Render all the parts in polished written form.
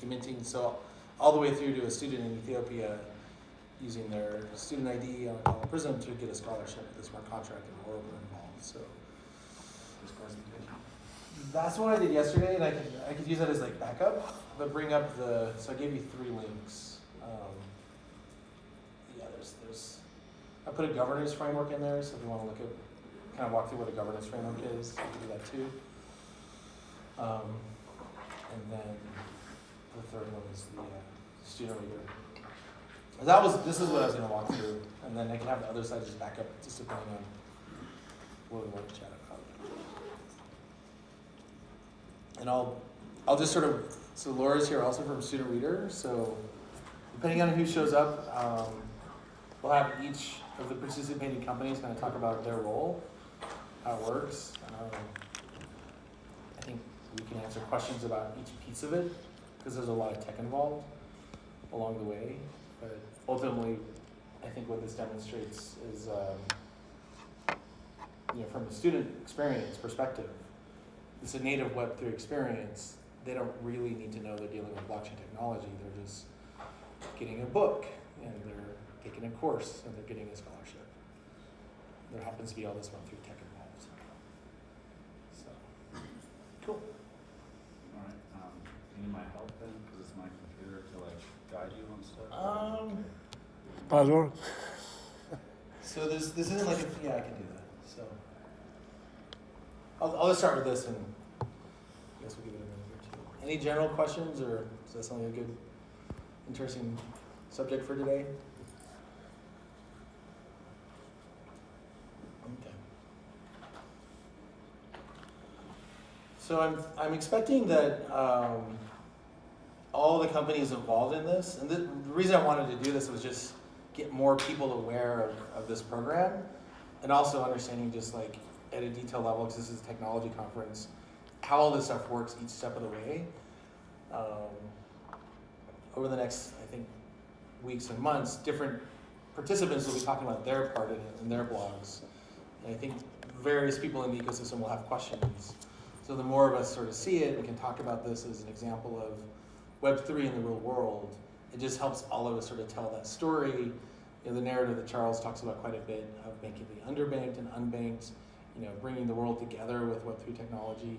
minting, so all the way through to a student in Ethiopia using their student ID on Atala Prism to get a scholarship with a smart contract and more involved. So that's what I did yesterday, and I could use that as like backup, but bring up so I gave you 3 links. Yeah, there's I put a governance framework in there, so if you want to look at, kind of walk through what a governance framework is, you can do that too. And then the third one is the student reader. This is what I was going to walk through, and then I can have the other side just back up, just depending on what we want to chat about. And I'll just sort of, so Laura's here also from Student Reader, so depending on who shows up, we'll have each of the participating companies kind of talk about their role, how it works. I think we can answer questions about each piece of it, because there's a lot of tech involved along the way. But ultimately, I think what this demonstrates is, from a student experience perspective, it's a native Web3 experience. They don't really need to know they're dealing with blockchain technology. They're just getting a book, and they're taking a course, and they're getting a scholarship. There happens to be all this Web3 tech involved. So, cool. All right. Do you need my help then? Because it's my computer to like guide you on stuff. Password. So this isn't like I can do that. So I'll just start with this, and I guess we'll give it a minute or two. Any general questions, or is that something a good, interesting subject for today? Okay. So I'm expecting that all the companies involved in this, and the reason I wanted to do this was just get more people aware of this program, and also understanding just like at a detail level, because this is a technology conference, how all this stuff works each step of the way. Over the next, I think, weeks and months, different participants will be talking about their part in it and their blogs. And I think various people in the ecosystem will have questions. So the more of us sort of see it, we can talk about this as an example of Web3 in the real world. It just helps all of us sort of tell that story. The narrative that Charles talks about quite a bit of making the underbanked and unbanked, bringing the world together with Web3 technology.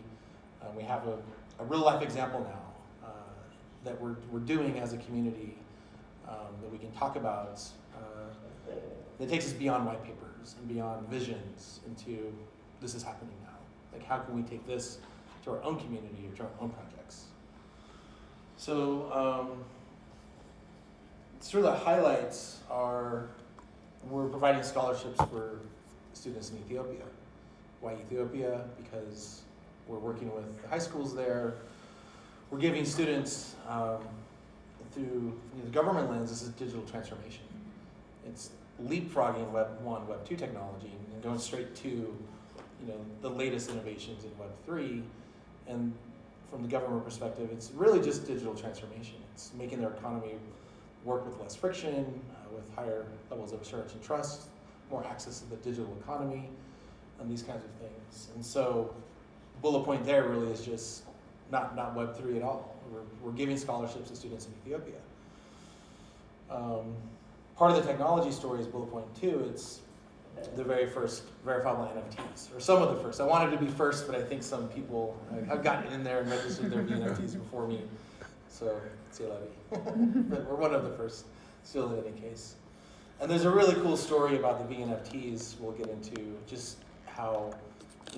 We have a real life example now that we're doing as a community that we can talk about that takes us beyond white papers and beyond visions into this is happening now. Like, how can we take this to our own community or to our own projects? So sort of the highlights are we're providing scholarships for students in Ethiopia. Why Ethiopia? Because we're working with the high schools there. We're giving students through the government lens, this is digital transformation. It's leapfrogging Web 1, Web 2 technology and going straight to the latest innovations in Web 3. And from the government perspective, it's really just digital transformation. It's making their economy work with less friction, with higher levels of assurance and trust, more access to the digital economy, and these kinds of things. And so bullet point there really is just not Web3 at all. We're giving scholarships to students in Ethiopia. Part of the technology story is bullet point 2. It's the very first verifiable NFTs, or some of the first. I wanted to be first, but I think some people have gotten in there and registered their NFTs before me. So, see you later. But we're one of the first, still in any case. And there's a really cool story about the VNFTs we'll get into, just how,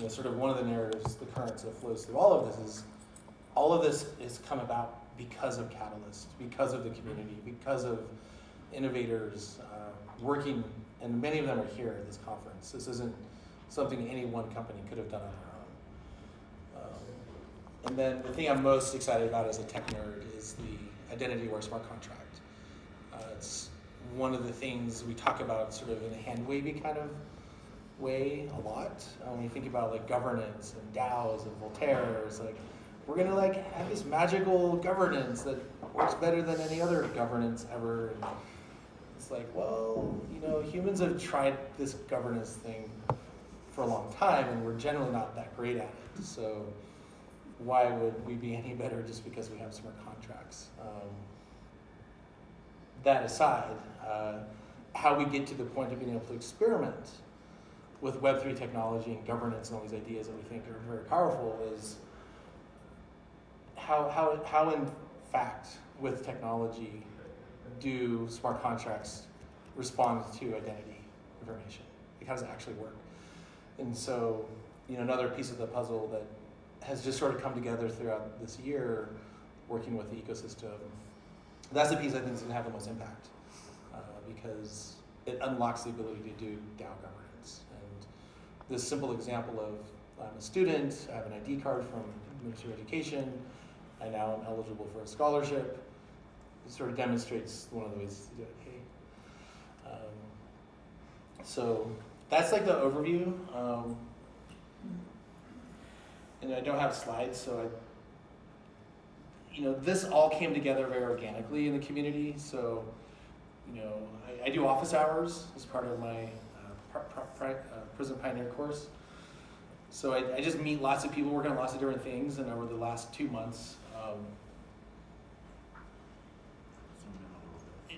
sort of one of the narratives, the currents that flows through all of this has come about because of Catalyst, because of the community, because of innovators working, and many of them are here at this conference. This isn't something any one company could have done on their own. And then the thing I'm most excited about as a tech nerd is the identity-aware smart contract. It's one of the things we talk about sort of in a hand-wavy kind of way a lot. When you think about like governance and DAOs and Voltaire, it's like, we're gonna like have this magical governance that works better than any other governance ever. And it's like, well, humans have tried this governance thing for a long time, and we're generally not that great at it. So why would we be any better just because we have smart contracts? That aside, how we get to the point of being able to experiment with Web3 technology and governance and all these ideas that we think are very powerful is how in fact with technology do smart contracts respond to identity information? Like, how does it actually work? And so, another piece of the puzzle that has just sort of come together throughout this year, working with the ecosystem, that's the piece I think is going to have the most impact because it unlocks the ability to do DAO governance. And this simple example of I'm a student, I have an ID card from Ministry of Education, I now am eligible for a scholarship. It sort of demonstrates one of the ways to do it. So that's like the overview. And I don't have slides, so this all came together very organically in the community. So, I do office hours as part of my Prism Pioneer course. So I just meet lots of people working on lots of different things, and over the last 2 months,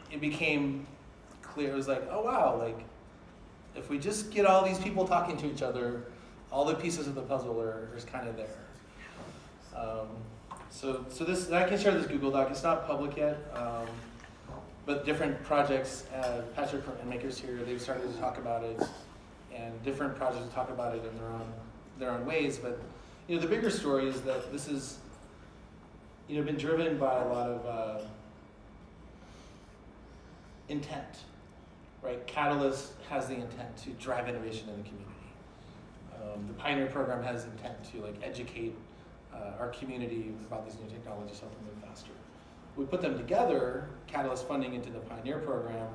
it became clear. It was like, oh wow, like if we just get all these people talking to each other, all the pieces of the puzzle are just kind of there. So this, I can share this Google Doc. It's not public yet, but different projects, Patrick and Makers here, they've started to talk about it, and different projects talk about it in their own ways. But the bigger story is that this is been driven by a lot of intent, right? Catalyst has the intent to drive innovation in the community. The Pioneer program has intent to educate our community about these new technologies, help them move faster. We put them together, Catalyst funding into the Pioneer program,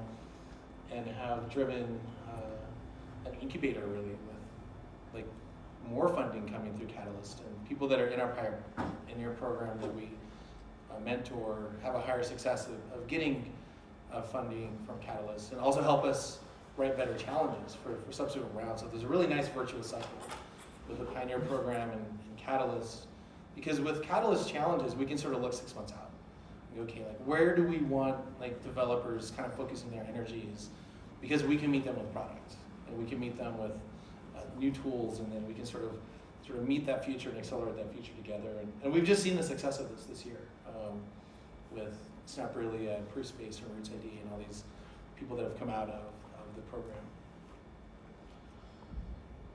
and have driven an incubator really with more funding coming through Catalyst, and people that are in our Pioneer program that we mentor have a higher success of getting funding from Catalyst, and also help us write better challenges for subsequent rounds. So there's a really nice virtuous cycle with the Pioneer program and Catalyst, because with Catalyst challenges, we can sort of look 6 months out. Okay, where do we want developers kind of focusing their energies? Because we can meet them with product, and we can meet them with new tools, and then we can sort of meet that future and accelerate that future together. And we've just seen the success of this year with Snap Really and Proof-Space and Roots ID and all these people that have come out of the program.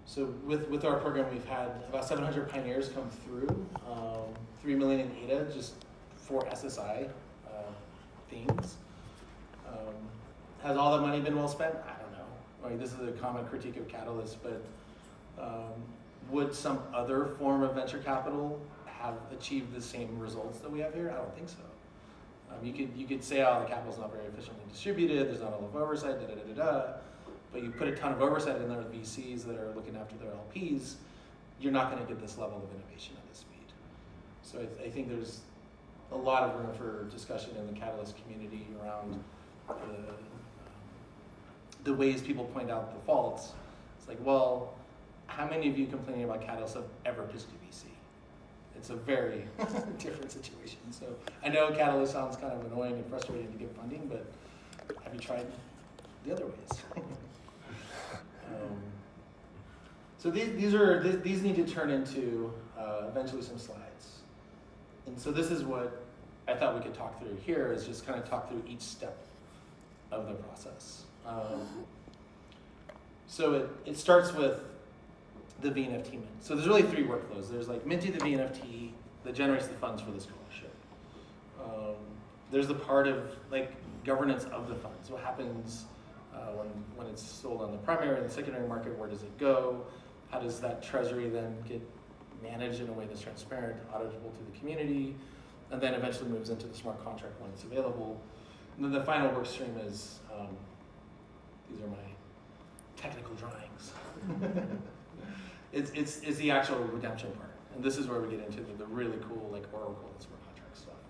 So with our program, we've had about 700 pioneers come through, 3 million in ADA just for SSI themes. Has all that money been well spent? I don't know. This is a common critique of Catalyst, but would some other form of venture capital have achieved the same results that we have here? I don't think so. You could say, oh, the capital's not very efficiently distributed, there's not enough oversight, but you put a ton of oversight in there with VCs that are looking after their LPs, you're not going to get this level of innovation at this speed. So I think there's a lot of room for discussion in the Catalyst community around the ways people point out the faults. It's like, well, how many of you complaining about Catalyst have ever pitched a VC? It's a very different situation. So I know Catalyst sounds kind of annoying and frustrating to get funding, but have you tried the other ways? So these need to turn into eventually some slides. And so this is what I thought we could talk through here, is just kind of talk through each step of the process. So it starts with the VNFT mint. So there's really 3 workflows. There's minting the VNFT that generates the funds for the scholarship. There's the part of governance of the funds. What happens when it's sold on the primary and the secondary market? Where does it go? How does that treasury then get managed in a way that's transparent, auditable to the community, and then eventually moves into the smart contract when it's available? And then the final work stream is, these are my technical drawings. It's the actual redemption part. And this is where we get into the really cool Oracle and smart contract stuff.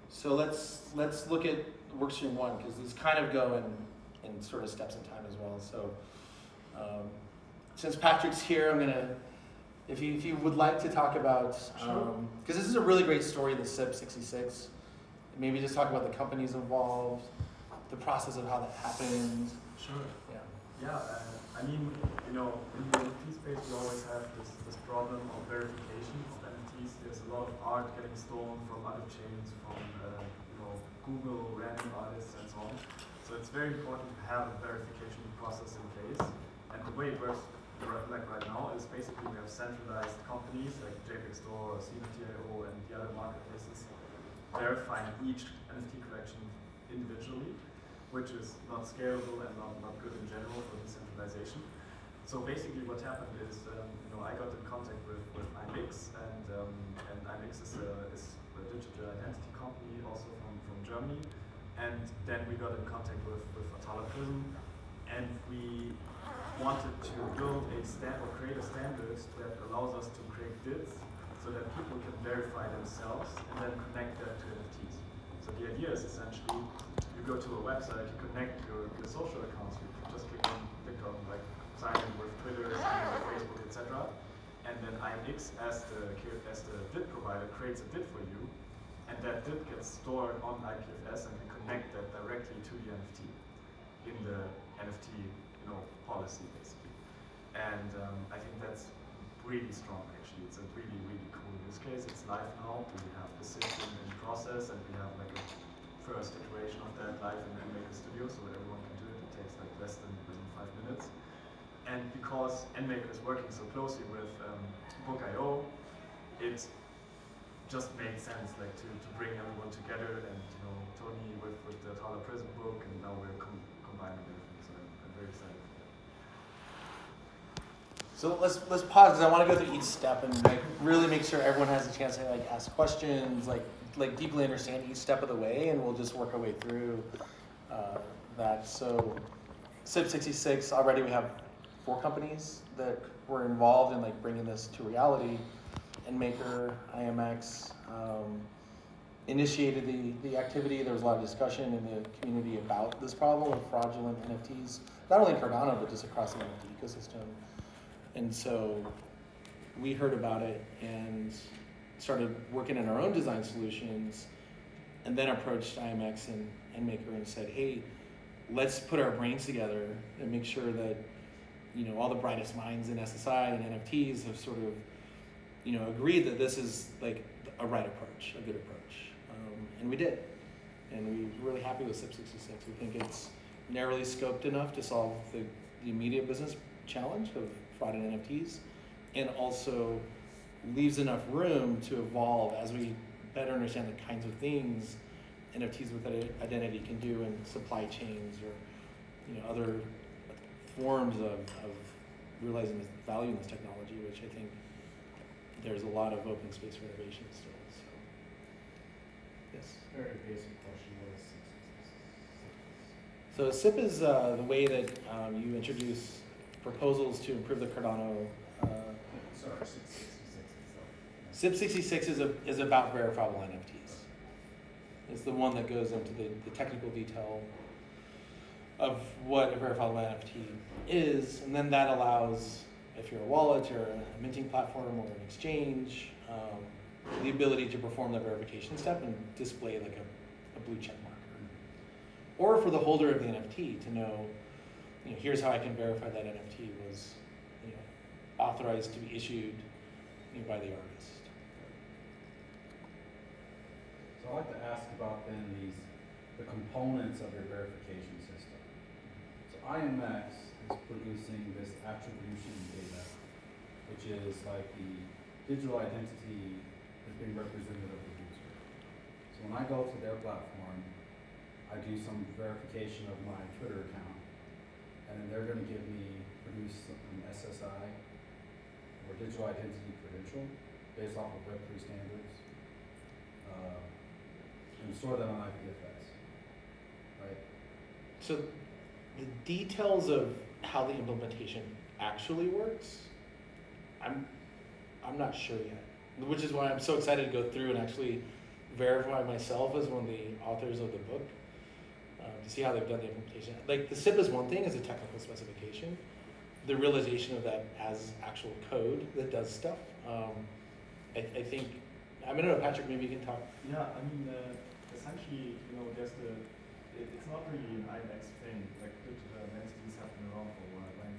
So let's look at workstream 1, because these kind of go in sort of steps in time as well. So since Patrick's here, I'm gonna, if you would like to talk about, because this is a really great story, the SIP 66. Maybe just talk about the companies involved, the process of how that happened. Sure. Yeah. Yeah, I mean, in the NFT space, we always have this problem of verification of NFTs. There's a lot of art getting stolen from other chains, from Google, random artists, and so on. So it's very important to have a verification process in place. And the way it works, like right now, is basically we have centralized companies like JPEG Store or CNFT.io and the other marketplaces verifying each NFT collection individually, which is not scalable and not good in general for decentralization. So basically what happened is, I got in contact with IMX, and IMX is a digital identity company also from Germany. And then we got in contact with Atala Prism, and we wanted to build create a standard that allows us to create DIDs so that people can verify themselves and then connect that to NFTs. So the idea is essentially, you go to a website, you connect your social accounts, you just click on like sign in with Twitter, sign in with Facebook, etc. And then IMX as the DID provider creates a DID for you, and that DID gets stored on IPFS, and we connect that directly to the NFT in the NFT policy basically. And I think that's really strong actually. It's a really, really cool use case. It's live now. We have the system in process, and we have like a first iteration of that live in NMaker Studio, so that everyone can do it. It takes like less than 5 minutes. And because NMaker is working so closely with Book.io, it just made sense like to bring everyone together, and Tony with the Atala Prism book, and now we're combining everything. So I'm very excited for that. So let's pause, because I want to go through each step and really make sure everyone has a chance to ask questions, like deeply understand each step of the way, and we'll just work our way through that. So SIP 66, already we have 4 companies that were involved in bringing this to reality. NMaker, IMX initiated the activity. There was a lot of discussion in the community about this problem of fraudulent NFTs, not only in Cardano, but just across the NFT ecosystem. And so we heard about it and started working on our own design solutions, and then approached IMX and NMaker and said, hey, let's put our brains together and make sure that all the brightest minds in SSI and NFTs have sort of agreed that this is a right approach, a good approach. And we did. And we're really happy with SIP 66. We think it's narrowly scoped enough to solve the immediate business challenge of fraud in NFTs, and also leaves enough room to evolve as we better understand the kinds of things NFTs with identity can do in supply chains or other forms of realizing the value in this technology, which I think there's a lot of open space for innovation still. So, yes. Very basic question. What is SIP? So SIP is the way that you introduce proposals to improve the Cardano. Sorry, SIP 66 itself. SIP 66 is about verifiable NFTs. It's the one that goes into the technical detail of what a verifiable NFT is, and then that allows, if you're a wallet or a minting platform or an exchange, the ability to perform the verification step and display a blue check marker. Or for the holder of the NFT to know, here's how I can verify that NFT was authorized to be issued by the artist. So I'd like to ask about then the components of your verification system. So IMX is producing this attribution data, which is like the digital identity that's being represented of the user. So when I go to their platform, I do some verification of my Twitter account, and then they're going to produce an SSI or digital identity credential based off of Web3 standards, and store that on IPFS, right? So the details of how the implementation actually works, I'm not sure yet, which is why I'm so excited to go through and actually verify myself as one of the authors of the book, to see how they've done the implementation. The SIP is one thing, as a technical specification, the realization of that as actual code that does stuff. I think, I don't know, Patrick, maybe you can talk. Yeah, I mean, essentially, there's it's not really an IMAX thing. Like digital entities have been around for a while. Like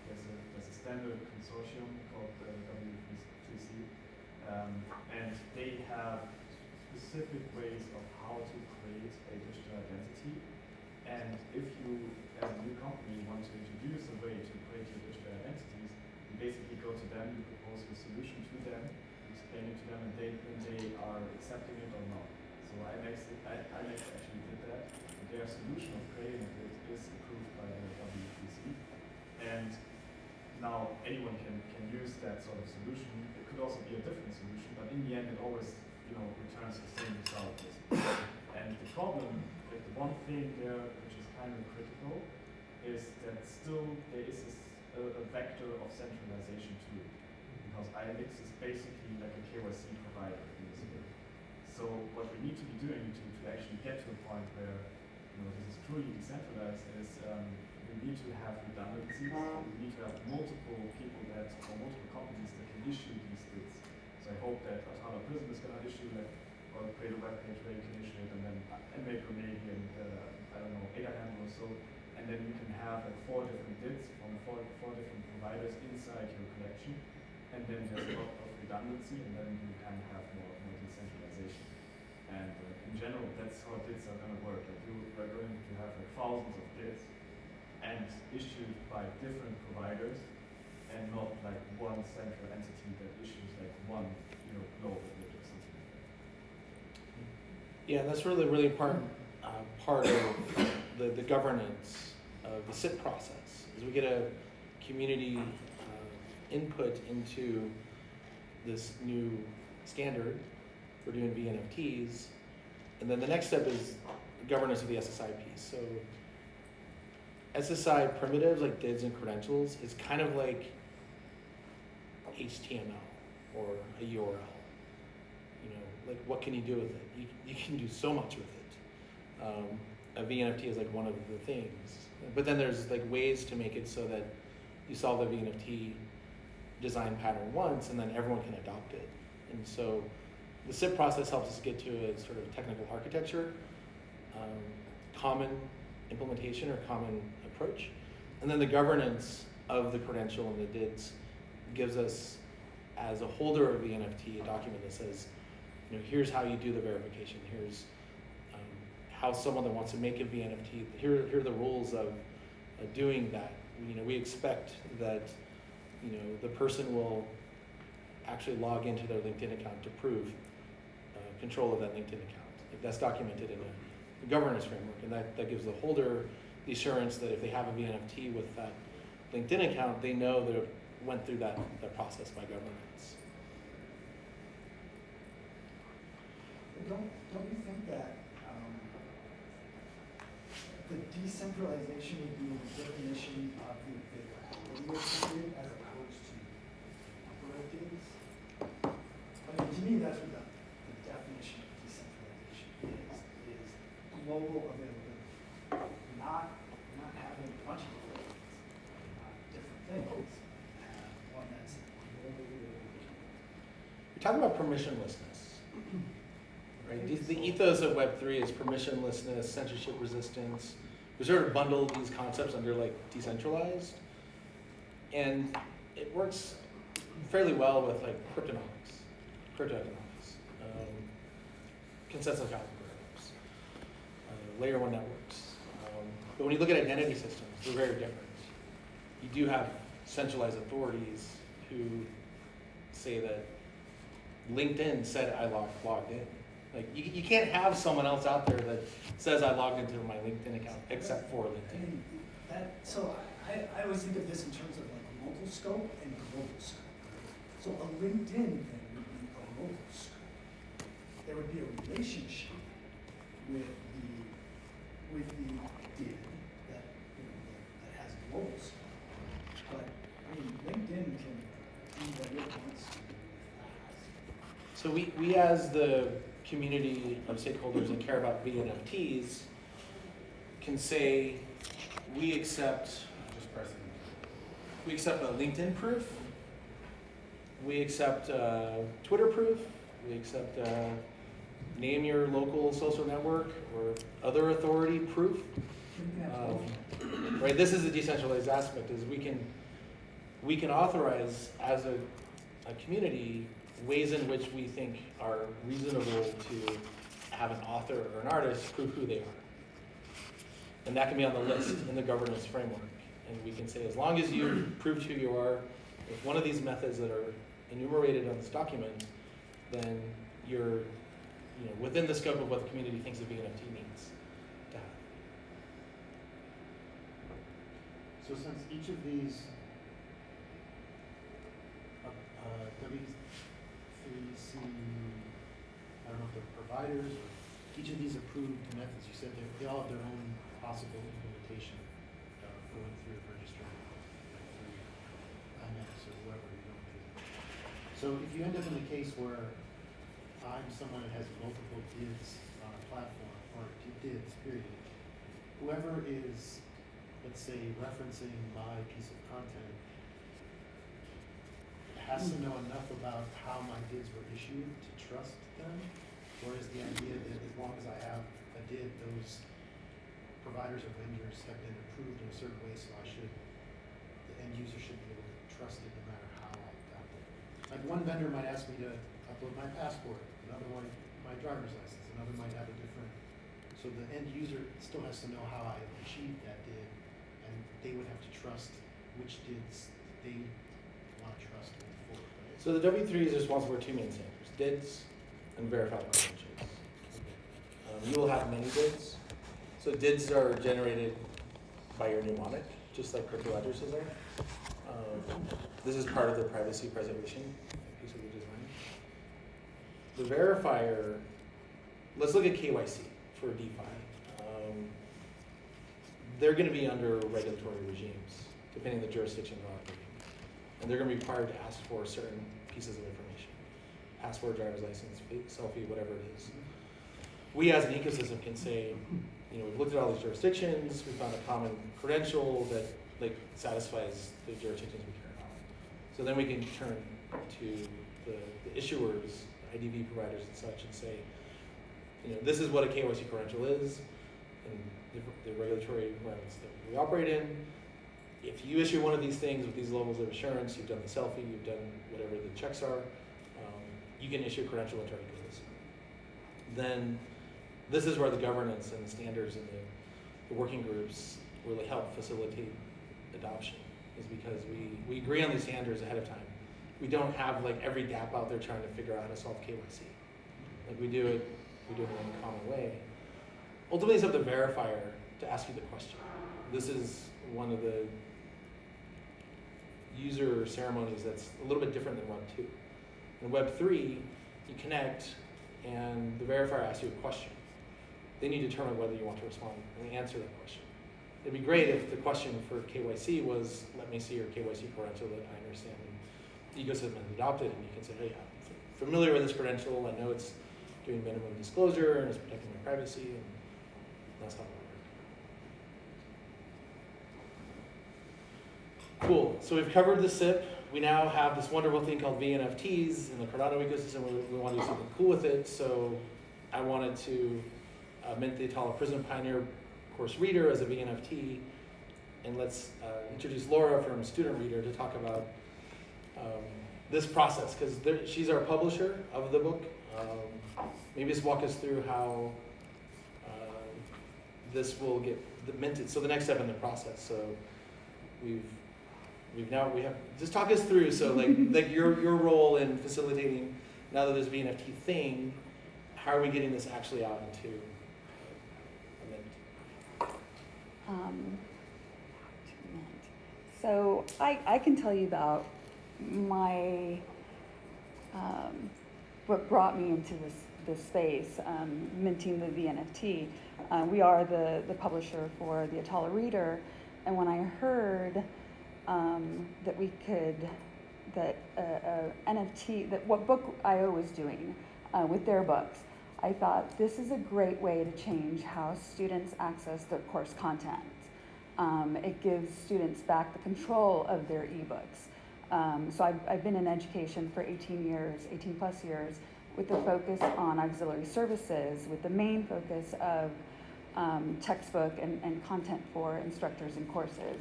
there's a standard consortium called W3C, and they have specific ways of how to create a digital identity. And if you, as a new company, want to introduce a way to create your digital identities, you basically go to them, you propose a solution to them, explain it to them, and they are accepting it or not. So IMAX actually did that. Their solution of creating it is approved by the W3C. And now anyone can use that sort of solution. It could also be a different solution, but in the end it always returns the same result. And the problem, like the one thing there which is kind of critical, is that still there is a vector of centralization to it. Because IMX is basically like a KYC provider in this way. So what we need to be doing to actually get to a point where this is truly decentralized is we need to have redundancies. We need to have multiple people or multiple companies that can issue these bits. So I hope that Atala Prism is going to issue or create a web page where you can issue it, and then make maybe ADA handle or so, and then you can have 4 different bits from four different providers inside your collection, and then there's a lot of redundancy, and then you can have more decentralization. And in general, that's how bits are going to work. Like you are going to have thousands of bits, and issued by different providers, and not like one central entity that issues like one global bit or something like that. Yeah, that's really important part of the governance of the SIP process, is we get a community input into this new standard for doing VNFTs, and then the next step is governance of the SSI piece. So SSI primitives like DIDs and credentials is kind of like HTML or a URL. Like what can you do with it? You can do so much with it. A VNFT is like one of the things, but then there's like ways to make it so that you solve the VNFT design pattern once, and then everyone can adopt it. And so the SIP process helps us get to a sort of technical architecture, common implementation or common approach, and then the governance of the credential and the DIDs gives us, as a holder of the NFT, a document that says, here's how you do the verification. Here's how someone that wants to make a VNFT. Here are the rules of doing that. We expect that the person will actually log into their LinkedIn account to prove control of that LinkedIn account. Like that's documented in a governance framework, and that gives the holder the assurance that if they have a VNFT with that LinkedIn account, they know that it went through that process by governance. Don't you think that the decentralization would be the definition of the period as opposed to temporal dates? To me, that's what the definition of decentralization is global availability, not having a bunch of different things, one that's global availability. You're talking about permissionlessness. Right? The ethos of Web3 is permissionlessness, censorship resistance. We sort of bundle these concepts under like decentralized, and it works fairly well with like cryptoeconomics, consensus algorithms, layer 1 networks. But when you look at identity systems, they're very different. You do have centralized authorities who say that LinkedIn said I logged in. Like you can't have someone else out there that says I logged into my LinkedIn account except for LinkedIn. So I always think of this in terms of like local scope and global scope. So a LinkedIn thing would be a local scope. There would be a relationship with the DID that has global scope. But LinkedIn can do what it wants to do with that. So we as the community of stakeholders that care about VNFTs can say we accept. Just pressing. We accept a LinkedIn proof. We accept Twitter proof. We accept name your local social network or other authority proof. Right. This is the decentralized aspect. Is we can authorize as a community ways in which we think are reasonable to have an author or an artist prove who they are. And that can be on the list in the governance framework. And we can say, as long as you proved who you are with one of these methods that are enumerated on this document, then you're within the scope of what the community thinks a VNFT needs to have. So since each of these W3C, I don't know if they're providers, or each of these approved methods, you said they all have their own possible implementation going through registering through IMAX or whoever you're going through. So if you end up in a case where I'm someone that has multiple DIDs on a platform, or DIDs, period, whoever is, let's say, referencing my piece of content has to know enough about how my DIDs were issued to trust them? Or is the idea that as long as I have a DID, those providers or vendors have been approved in a certain way, so the end user should be able to trust it no matter how I got there? Like one vendor might ask me to upload my passport, another one my driver's license, another might have a different. So the end user still has to know how I achieved that DID, and they would have to trust which DIDs they want to trust moving forward. Right? So the W3 is responsible for two main standards, DIDs and verified credentials. You will have many DIDs. So DIDs are generated by your mnemonic, just like crypto addresses are. This is part of the privacy preservation piece of the design. The verifier, let's look at KYC for DeFi. They're going to be under regulatory regimes, depending on the jurisdiction they're operating. And they're going to be required to ask for certain pieces of information. Passport, driver's license, selfie, whatever it is. We as an ecosystem can say, we've looked at all these jurisdictions, we found a common credential that satisfies the jurisdictions we care about. So then we can turn to the issuers, the IDV providers and such, and say, this is what a KYC credential is, and the regulatory environments that we operate in. If you issue one of these things with these levels of assurance, you've done the selfie, you've done whatever the checks are, you can issue a credential into our ecosystem. Then this is where the governance and the standards and the working groups really help facilitate adoption, is because we agree on these standards ahead of time. We don't have every DApp out there trying to figure out how to solve KYC. We do it in a common way. Ultimately, it's up to the verifier to ask you the question. This is one of the user ceremonies that's a little bit different than Web 2. In Web 3, you connect and the verifier asks you a question. Then you determine whether you want to respond and answer that question. It'd be great if the question for KYC was, let me see your KYC credential that I understand and the ecosystem has adopted, and you can say, hey, I'm familiar with this credential, I know it's doing minimum disclosure and it's protecting my privacy, and that's how it works. Cool, so we've covered the SIP. We now have this wonderful thing called VNFTs in the Cardano ecosystem. We want to do something cool with it, so I wanted to mint the Atala Prism Pioneer Course Reader as a VNFT, and let's introduce Laura from Student Reader to talk about this process, because she's our publisher of the book. Maybe just walk us through how this will get minted. So the next step in the process. So we have just talk us through. So like your role in facilitating, now that there's VNFT thing, how are we getting this actually out into a mint? So I can tell you about my what brought me into this space, minting the VNFT. We are the publisher for the Atala Reader, and when I heard that we could, that NFT, that what Book.io was doing with their books, I thought this is a great way to change how students access their course content. It gives students back the control of their ebooks. So I've been in education for 18 plus years, with the focus on auxiliary services, with the main focus of textbook and content for instructors and courses.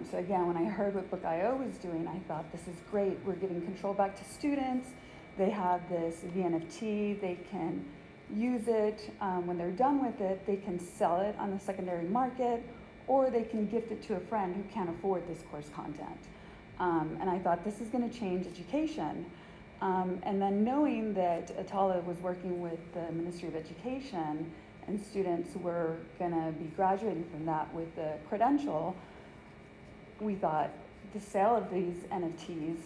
So again, when I heard what Book.io was doing, I thought, this is great. We're giving control back to students. They have this VNFT. They can use it. When they're done with it, they can sell it on the secondary market, or they can gift it to a friend who can't afford this course content. And I thought, this is going to change education. And then knowing that Atala was working with the Ministry of Education, and students were going to be graduating from that with the credential, we thought the sale of these NFTs,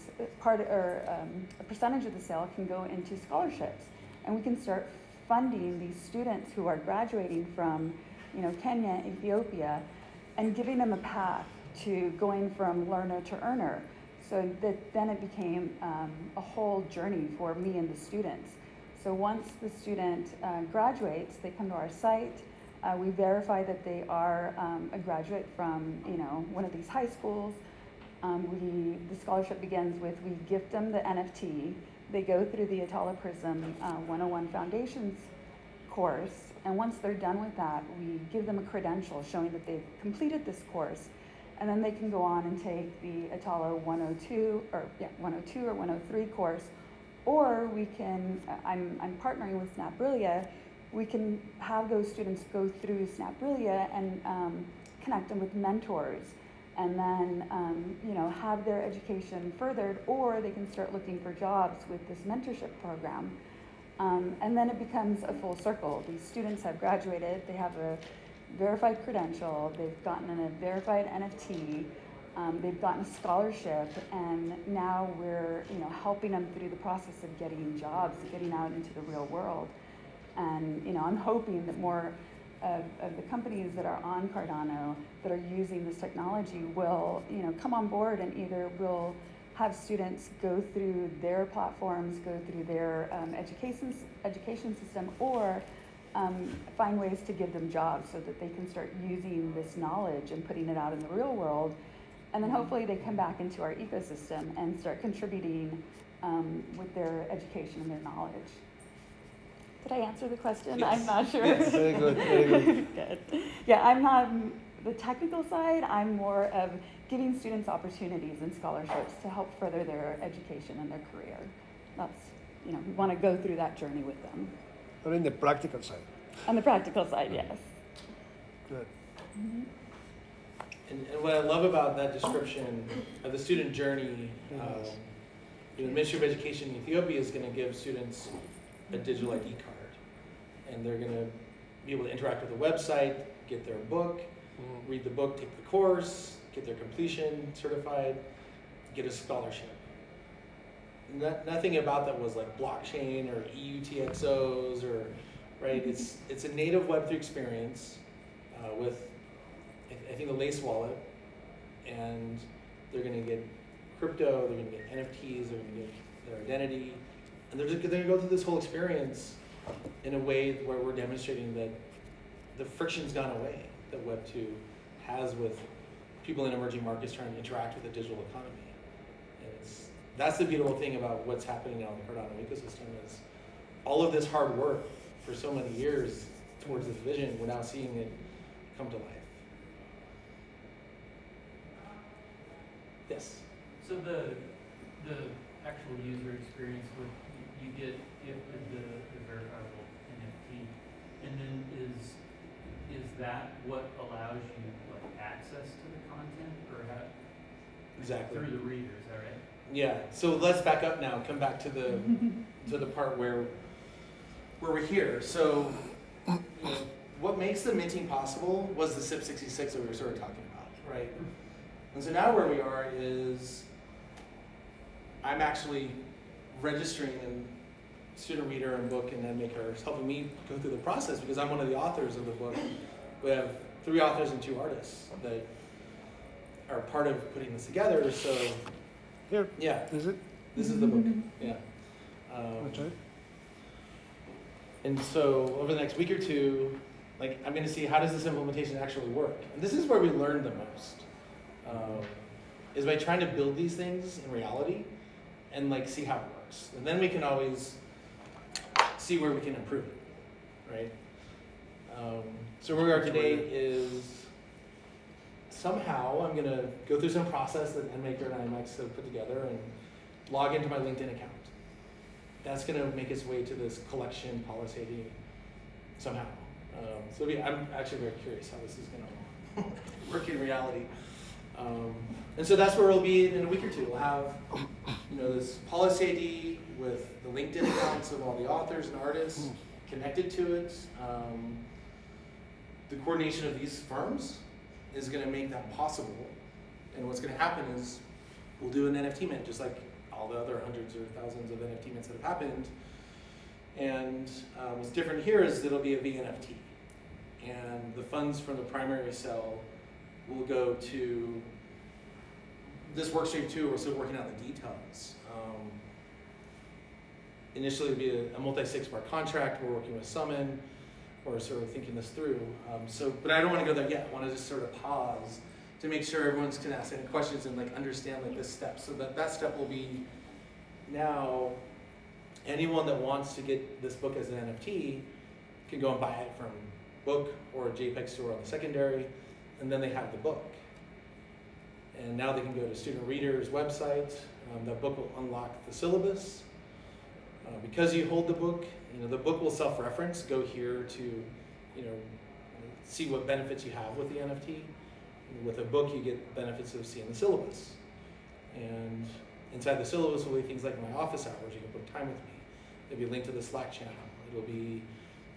a percentage of the sale can go into scholarships, and we can start funding these students who are graduating from, Kenya, Ethiopia, and giving them a path to going from learner to earner. So that then it became a whole journey for me and the students. So once the student graduates, they come to our site. We verify that they are a graduate from, one of these high schools. The scholarship begins with, we gift them the NFT. They go through the Atala Prism 101 Foundations course. And once they're done with that, we give them a credential showing that they've completed this course. And then they can go on and take the Atala 102 or 103 course. Or we can, I'm partnering with SnapBrillia, we can have those students go through SnapBrillia and connect them with mentors, and then have their education furthered, or they can start looking for jobs with this mentorship program. And then it becomes a full circle. These students have graduated, they have a verified credential, they've gotten a verified NFT, they've gotten a scholarship, and now we're helping them through the process of getting jobs, getting out into the real world. And I'm hoping that more of the companies that are on Cardano that are using this technology will come on board, and either will have students go through their platforms, go through their education system, or find ways to give them jobs so that they can start using this knowledge and putting it out in the real world. And then hopefully they come back into our ecosystem and start contributing with their education and their knowledge. Did I answer the question? Yes. I'm not sure. Yes, very good, very good. Good. Yeah, I'm not the technical side. I'm more of giving students opportunities and scholarships to help further their education and their career. That's, we want to go through that journey with them. Or in the practical side. On the practical side, yes. Good. Mm-hmm. And what I love about that description of the student journey, the Ministry of Education in Ethiopia is going to give students a digital ID card. And they're going to be able to interact with the website, get their book, read the book, take the course, get their completion certified, get a scholarship. Nothing about that was like blockchain or EUTXOs or, right? It's a native Web3 experience with, I think, the Lace wallet, and they're going to get crypto, they're going to get NFTs, they're going to get their identity, and they're going to go through this whole experience in a way where we're demonstrating that the friction's gone away that Web2 has with people in emerging markets trying to interact with the digital economy. And that's the beautiful thing about what's happening now in the Cardano ecosystem is all of this hard work for so many years towards this vision, we're now seeing it come to life. Yes? So the actual user experience with, you get gifted the verifiable NFT, and then is that what allows you like access to the content, or how? Exactly. Through the reader, is that right? Yeah, so let's back up now, come back to the part where we're here. So what makes the minting possible was the SIP66 that we were sort of talking about, right? And so now where we are is I'm actually registering in Student Reader and Book and Endmaker is helping me go through the process because I'm one of the authors of the book. We have 3 authors and 2 artists that are part of putting this together. So Here, yeah, is it? this is the book. Yeah. That's right. And so over the next week or two, Like, I'm gonna see how does this implementation actually work? And this is where we learn the most, is by trying to build these things in reality and like see how it works. And then we can always see where we can improve it, right? So where we are today is somehow I'm gonna go through some process that NMaker and IMX have put together and log into my LinkedIn account. That's gonna make its way to this collection policy ID somehow. So yeah, I'm actually very curious how this is gonna work in reality. And so that's where we'll be in a week or two. We'll have, this policy ID with the LinkedIn accounts of all the authors and artists connected to it. The coordination of these firms is gonna make that possible. And what's gonna happen is we'll do an NFT mint, just like all the other hundreds or thousands of NFT mints that have happened. And what's different here is it'll be a VNFT. And the funds from the primary sale will go to this work stream too. We're still working out the details. Initially it'll be a multi-6-part contract. We're working with Summon. We're sort of thinking this through. But I don't want to go there yet. I want to just sort of pause to make sure everyone's can ask any questions and like understand like this step. So that step will be now anyone that wants to get this book as an NFT can go and buy it from Book or a JPEG store on the secondary, and then they have the book. And now they can go to Student Reader's website. That book will unlock the syllabus. Because you hold the book will self-reference. Go here to, see what benefits you have with the NFT. With a book, you get benefits of seeing the syllabus. And inside the syllabus will be things like my office hours. You can book time with me. It'll be a link to the Slack channel. It'll be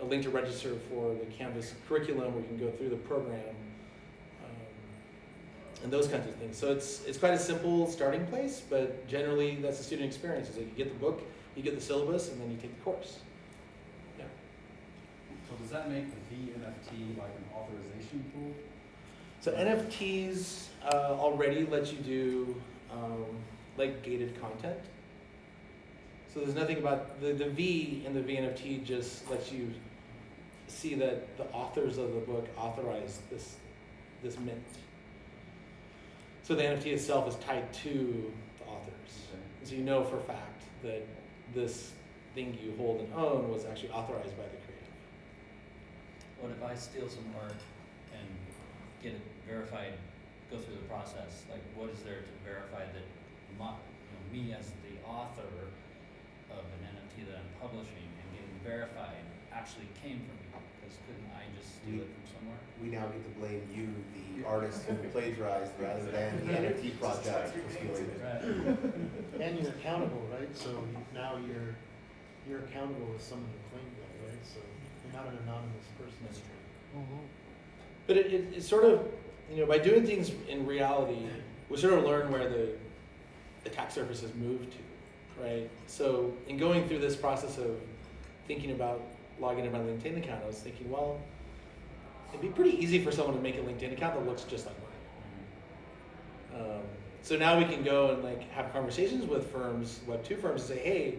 a link to register for the Canvas curriculum where you can go through the program, and those kinds of things. So it's quite a simple starting place, but generally that's the student experience. Is that you get the book, you get the syllabus, and then you take the course. Yeah. So does that make the VNFT like an authorization tool? So NFTs already let you do like gated content. So there's nothing about the V in the VNFT just lets you see that the authors of the book authorize this mint. So the NFT itself is tied to the authors. Okay. So you know for a fact that this thing you hold and own was actually authorized by the creator. What if I steal some art and get it verified, go through the process? Like, what is there to verify that me as the author of an NFT that I'm publishing and getting verified actually came from me? Because couldn't I just steal it from somewhere? We now get to blame you, the artist who plagiarized, rather than the NFT project for stealing it. Right. And you're accountable, right? So now you're accountable as someone who claimed that, right? So you're not an anonymous person. That's true. But it's sort of, by doing things in reality, we sort of learn where the attack surface has moved to, right? So in going through this process of thinking about logging in my LinkedIn account, I was thinking, well, it'd be pretty easy for someone to make a LinkedIn account that looks just like mine. So now we can go and like have conversations with firms, Web2 firms, and say, hey,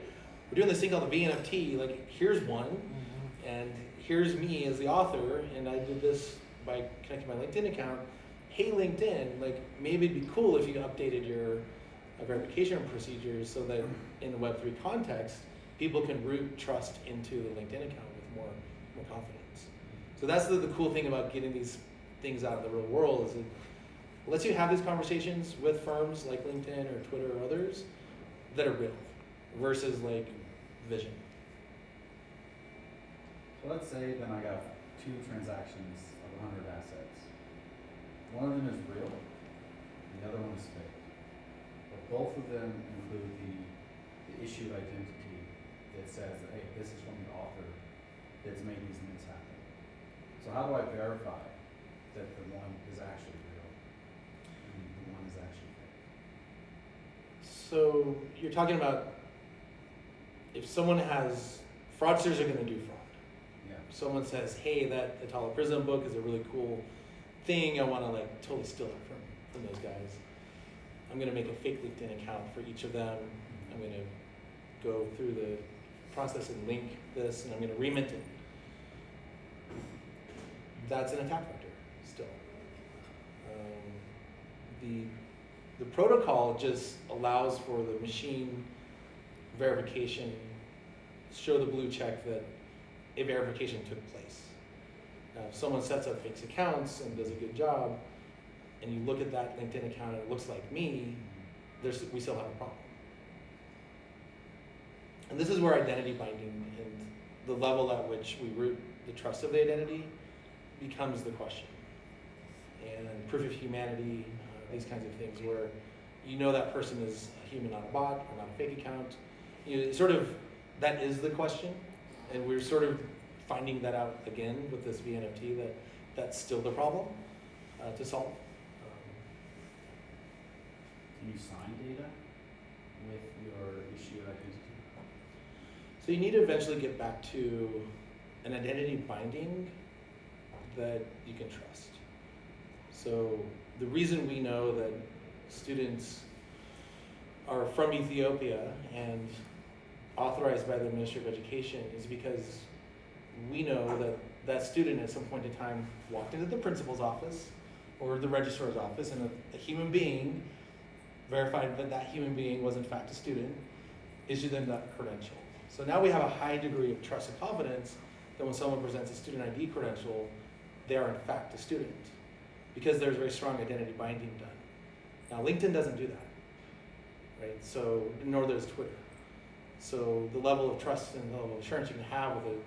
we're doing this thing called the VNFT, like here's one, and here's me as the author, and I did this by connecting my LinkedIn account. Hey LinkedIn, like maybe it'd be cool if you updated your verification procedures so that in the Web3 context, people can root trust into the LinkedIn account with more confidence. So that's the cool thing about getting these things out of the real world is it lets you have these conversations with firms like LinkedIn or Twitter or others that are real versus like vision. So let's say then I got 2 transactions of 100 assets. One of them is real, and the other one is fake. But both of them include the issued identity that says that, hey, this is from the author that's made these mints happen. So how do I verify that the one is actually real and the one is actually fake? So you're talking about if someone has, fraudsters are going to do fraud. Yeah. Someone says, hey, that Atala Prism book is a really cool thing. I want to like totally steal it from those guys. I'm going to make a fake LinkedIn account for each of them. I'm going to go through the process and link this, and I'm going to remint it. that's an attack vector still. The protocol just allows for the machine verification, show the blue check that a verification took place. Now, if someone sets up fake accounts and does a good job, and you look at that LinkedIn account and it looks like me, we still have a problem. And this is where identity binding and the level at which we root the trust of the identity becomes the question. And proof of humanity, these kinds of things where you know that person is a human, not a bot, or not a fake account. Sort of, that is the question. And we're sort of finding that out again with this VNFT, that that's still the problem to solve. Can you sign data with your issued identity? So you need to eventually get back to an identity binding that you can trust. So the reason we know that students are from Ethiopia and authorized by the Ministry of Education is because we know that that student at some point in time walked into the principal's office or the registrar's office, and a human being verified that that human being was in fact a student, issued them that credential. So now we have a high degree of trust and confidence that when someone presents a student ID credential, they are in fact a student, because there's very strong identity binding done. Now LinkedIn doesn't do that, right? So, nor does Twitter. So the level of trust and the level of assurance you can have with an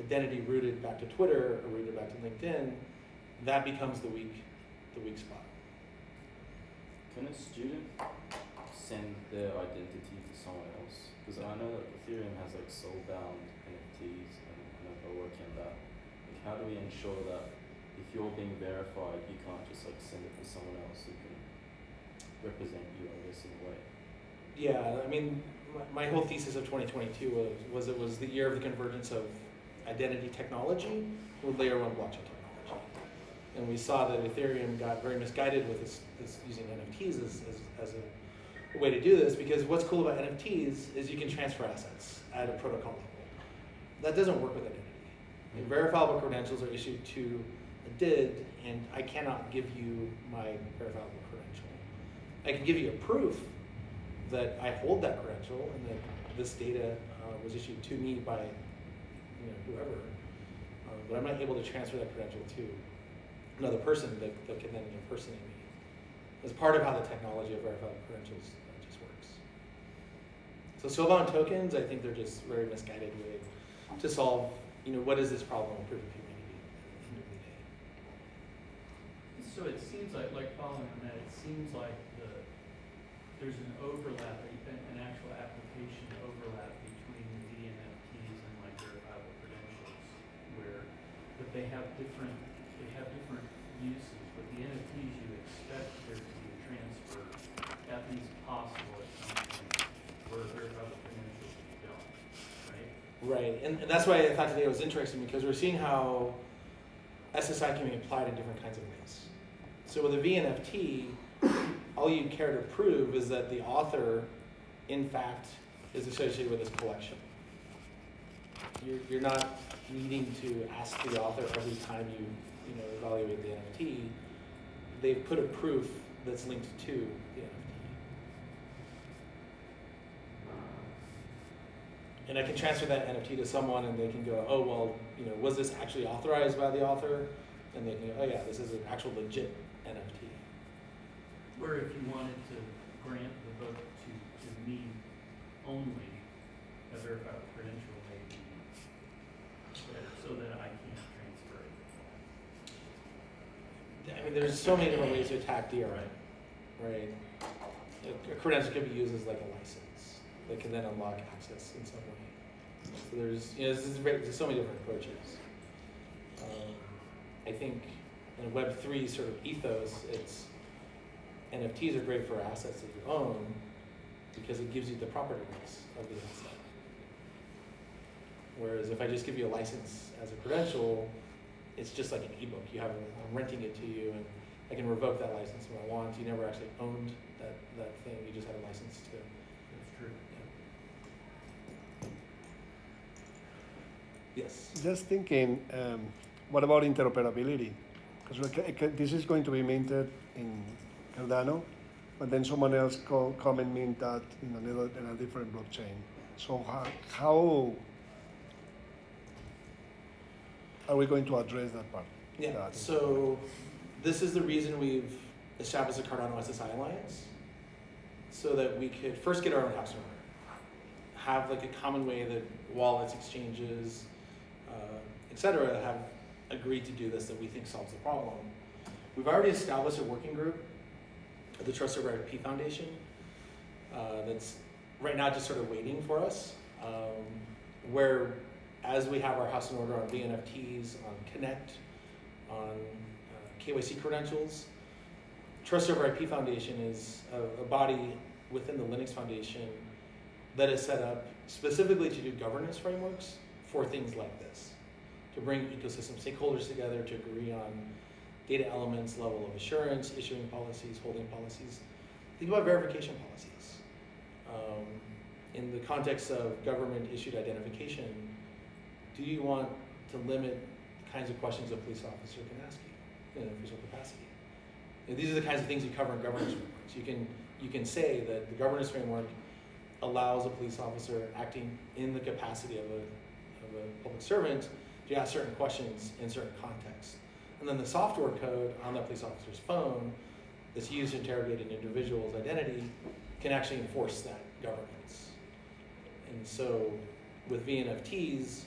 identity rooted back to Twitter or rooted back to LinkedIn, that becomes the weak spot. Can a student send their identity to someone else? Because I know that Ethereum has like soul-bound NFTs, and I know they're working on that. Like, how do we ensure that if you're being verified, you can't just like send it to someone else who can represent you, I guess, in a way? Yeah, I mean, my whole thesis of 2022 was it was the year of the convergence of identity technology with layer one blockchain technology. And we saw that Ethereum got very misguided with this using NFTs as a way to do this, because what's cool about NFTs is you can transfer assets at a protocol level. That doesn't work with identity. And verifiable credentials are issued to a DID, and I cannot give you my verifiable credential. I can give you a proof that I hold that credential and that this data was issued to me by whoever, but I'm not able to transfer that credential to another person that can then impersonate me. As part of how the technology of verifiable credentials just works. So soulbound tokens, I think they're just very misguided way to solve, what is this problem of proof of humanity at the end of the day. So it seems like following on that, it seems like there's an overlap, an actual application overlap between the NFTs and like verifiable credentials, but they have different uses. But the NFTs, you expect there to be a transfer, at least possible at some point, where verifiable credentials you don't, right? Right, and that's why I thought today was interesting, because we're seeing how SSI can be applied in different kinds of ways. So with a VNFT, all you care to prove is that the author, in fact, is associated with this collection. You're not needing to ask the author every time you evaluate the NFT. They've put a proof that's linked to the NFT. And I can transfer that NFT to someone, and they can go, oh, well, was this actually authorized by the author? And they can go, oh yeah, this is an actual legit NFT. Where if you wanted to grant the vote to me only, a verifiable credential may be better, so that I can't transfer it. I mean, there's so many different ways to attack DRM, right? A credential could be used as like a license that can then unlock access in some way. So there's so many different approaches. I think in Web3 sort of ethos, NFTs are great for assets that you own because it gives you the property rights of the asset. Whereas if I just give you a license as a credential, it's just like an ebook. I'm renting it to you, and I can revoke that license when I want. You never actually owned that thing. You just had a license to. That's true. Yeah. Yes. Just thinking, what about interoperability? Because this is going to be minted in Cardano, but then someone else come and mint that in a different blockchain. So how are we going to address that part? Yeah, so this is the reason we've established the Cardano SSI Alliance, so that we could first get our own house in order, have like a common way that wallets, exchanges, et cetera, have agreed to do this that we think solves the problem. We've already established a working group at the Trust Over IP Foundation that's right now just sort of waiting for us, where as we have our house in order on VNFTs, on Connect, on KYC credentials, Trust Over IP Foundation is a body within the Linux Foundation that is set up specifically to do governance frameworks for things like this, to bring ecosystem stakeholders together to agree on data elements, level of assurance, issuing policies, holding policies. Think about verification policies. In the context of government issued identification, do you want to limit the kinds of questions a police officer can ask you in an official capacity? And these are the kinds of things you cover in governance frameworks. You can say that the governance framework allows a police officer acting in the capacity of a public servant to ask certain questions in certain contexts. And then the software code on that police officer's phone that's used to interrogate an individual's identity can actually enforce that governance. And so with VNFTs,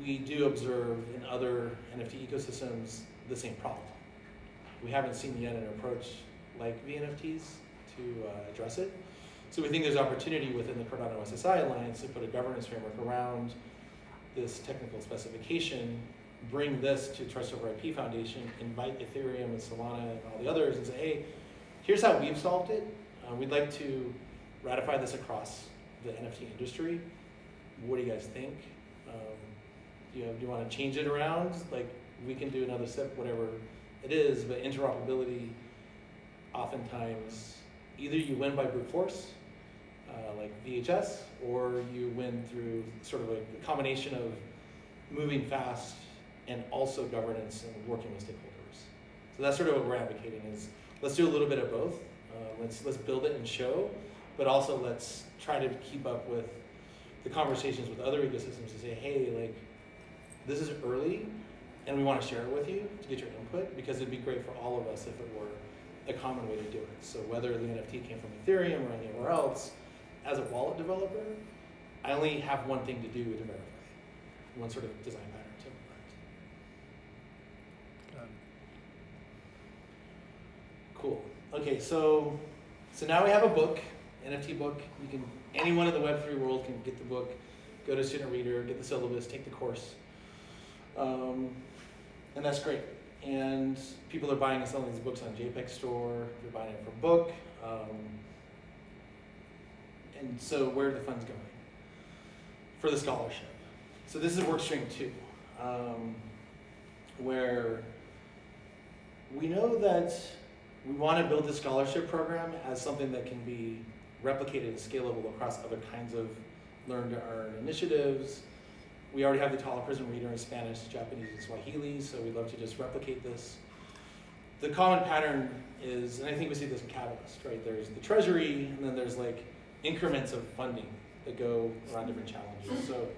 we do observe in other NFT ecosystems the same problem. We haven't seen yet an approach like VNFTs to address it. So we think there's opportunity within the Cardano SSI Alliance to put a governance framework around this technical specification, bring this to Trust Over IP Foundation, invite Ethereum and Solana and all the others and say, hey, here's how we've solved it. We'd like to ratify this across the NFT industry. What do you guys think? Do you want to change it around? Like, we can do another step, whatever it is, but interoperability, oftentimes, either you win by brute force, like VHS, or you win through sort of a combination of moving fast and also governance and working with stakeholders. So that's sort of what we're advocating is, let's do a little bit of both. Let's build it and show, but also let's try to keep up with the conversations with other ecosystems to say, hey, like, this is early, and we want to share it with you to get your input, because it'd be great for all of us if it were a common way to do it. So whether the NFT came from Ethereum or anywhere else, as a wallet developer, I only have one thing to do to verify, one sort of design pattern to implement. Cool. Okay, so now we have a book, NFT book. Anyone in the Web3 world can get the book, go to Student Reader, get the syllabus, take the course. And that's great. And people are buying and selling these books on JPEG Store. They're buying it from Book. And so where are the funds going? For the scholarship. So this is workstream 2, where we know that we want to build the scholarship program as something that can be replicated and scalable across other kinds of learn-to-earn initiatives. We already have the Atala Prism reader in Spanish, Japanese, and Swahili, so we'd love to just replicate this. The common pattern is, and I think we see this in Catalyst, right? There's the treasury, and then there's like increments of funding that go around different challenges. So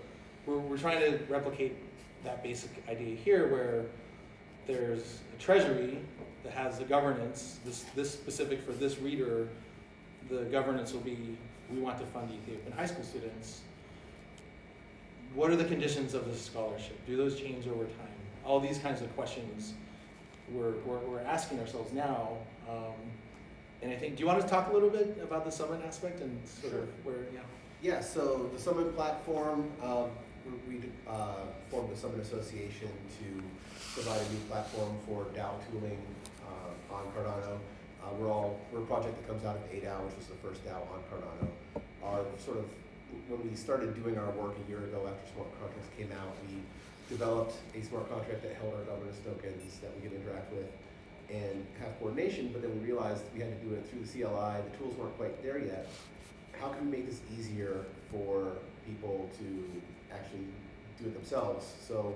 we're trying to replicate that basic idea here, where there's a treasury that has the governance, this specific for this reader, the governance will be, we want to fund Ethiopian high school students. What are the conditions of this scholarship? Do those change over time? All these kinds of questions we're asking ourselves now. And I think, do you want to talk a little bit about the Summit aspect and sort of where, yeah? Yeah, so the Summit platform, we formed the Summit Association to provide a new platform for DAO tooling on Cardano. We're a project that comes out of ADAO, which was the first DAO on Cardano. When we started doing our work a year ago after smart contracts came out, we developed a smart contract that held our governance tokens that we could interact with and have coordination, but then we realized we had to do it through the CLI. The tools weren't quite there yet. How can we make this easier for people to actually do it themselves? So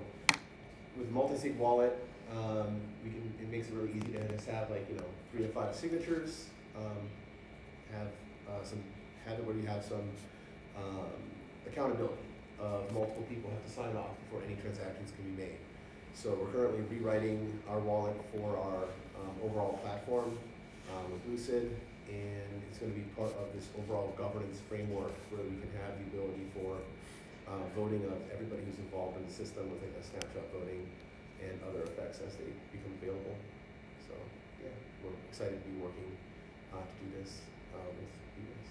with multi-sig wallet, it makes it really easy to just have 3 to 5 signatures, have it where you have some accountability of multiple people have to sign off before any transactions can be made. So we're currently rewriting our wallet for our overall platform with Lucid, and it's going to be part of this overall governance framework where we can have the ability for voting of everybody who's involved in the system with a snapshot voting and other effects as they become available. So yeah, we're excited to be working to do this with you guys.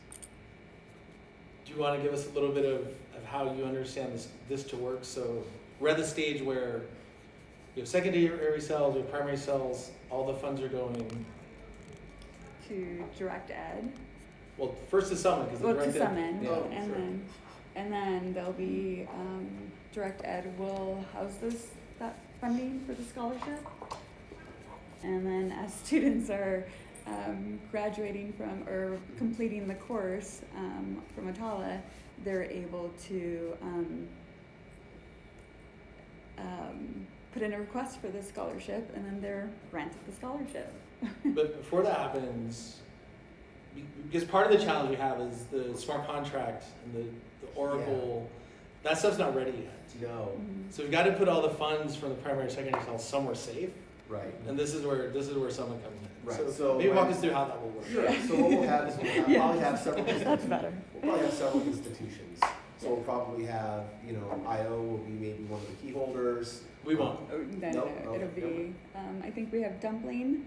Do you want to give us a little bit of how you understand this to work? So we're at the stage where we have secondary cells, we have primary cells, all the funds are going To direct ed. well first to Summon because Well, the to direct ed, Summon, yeah. and then there'll be direct ed will house that funding for the scholarship, and then as students are graduating from or completing the course from Atala, they're able to put in a request for the scholarship, and then they're granted the scholarship. But before that happens, because part of the challenge we have is the smart contract and the Oracle, that stuff's not ready yet. No. So we've got to put all the funds from the primary and secondary cells somewhere safe, Right. and this is where someone comes in. Right. So maybe walk us through how that will work. Sure. So what we'll have is probably have several That's better. We'll probably have several institutions. So we'll probably have, IO will be maybe one of the key holders. We won't. No, Nope. it'll Okay. be, I think we have Dumpling,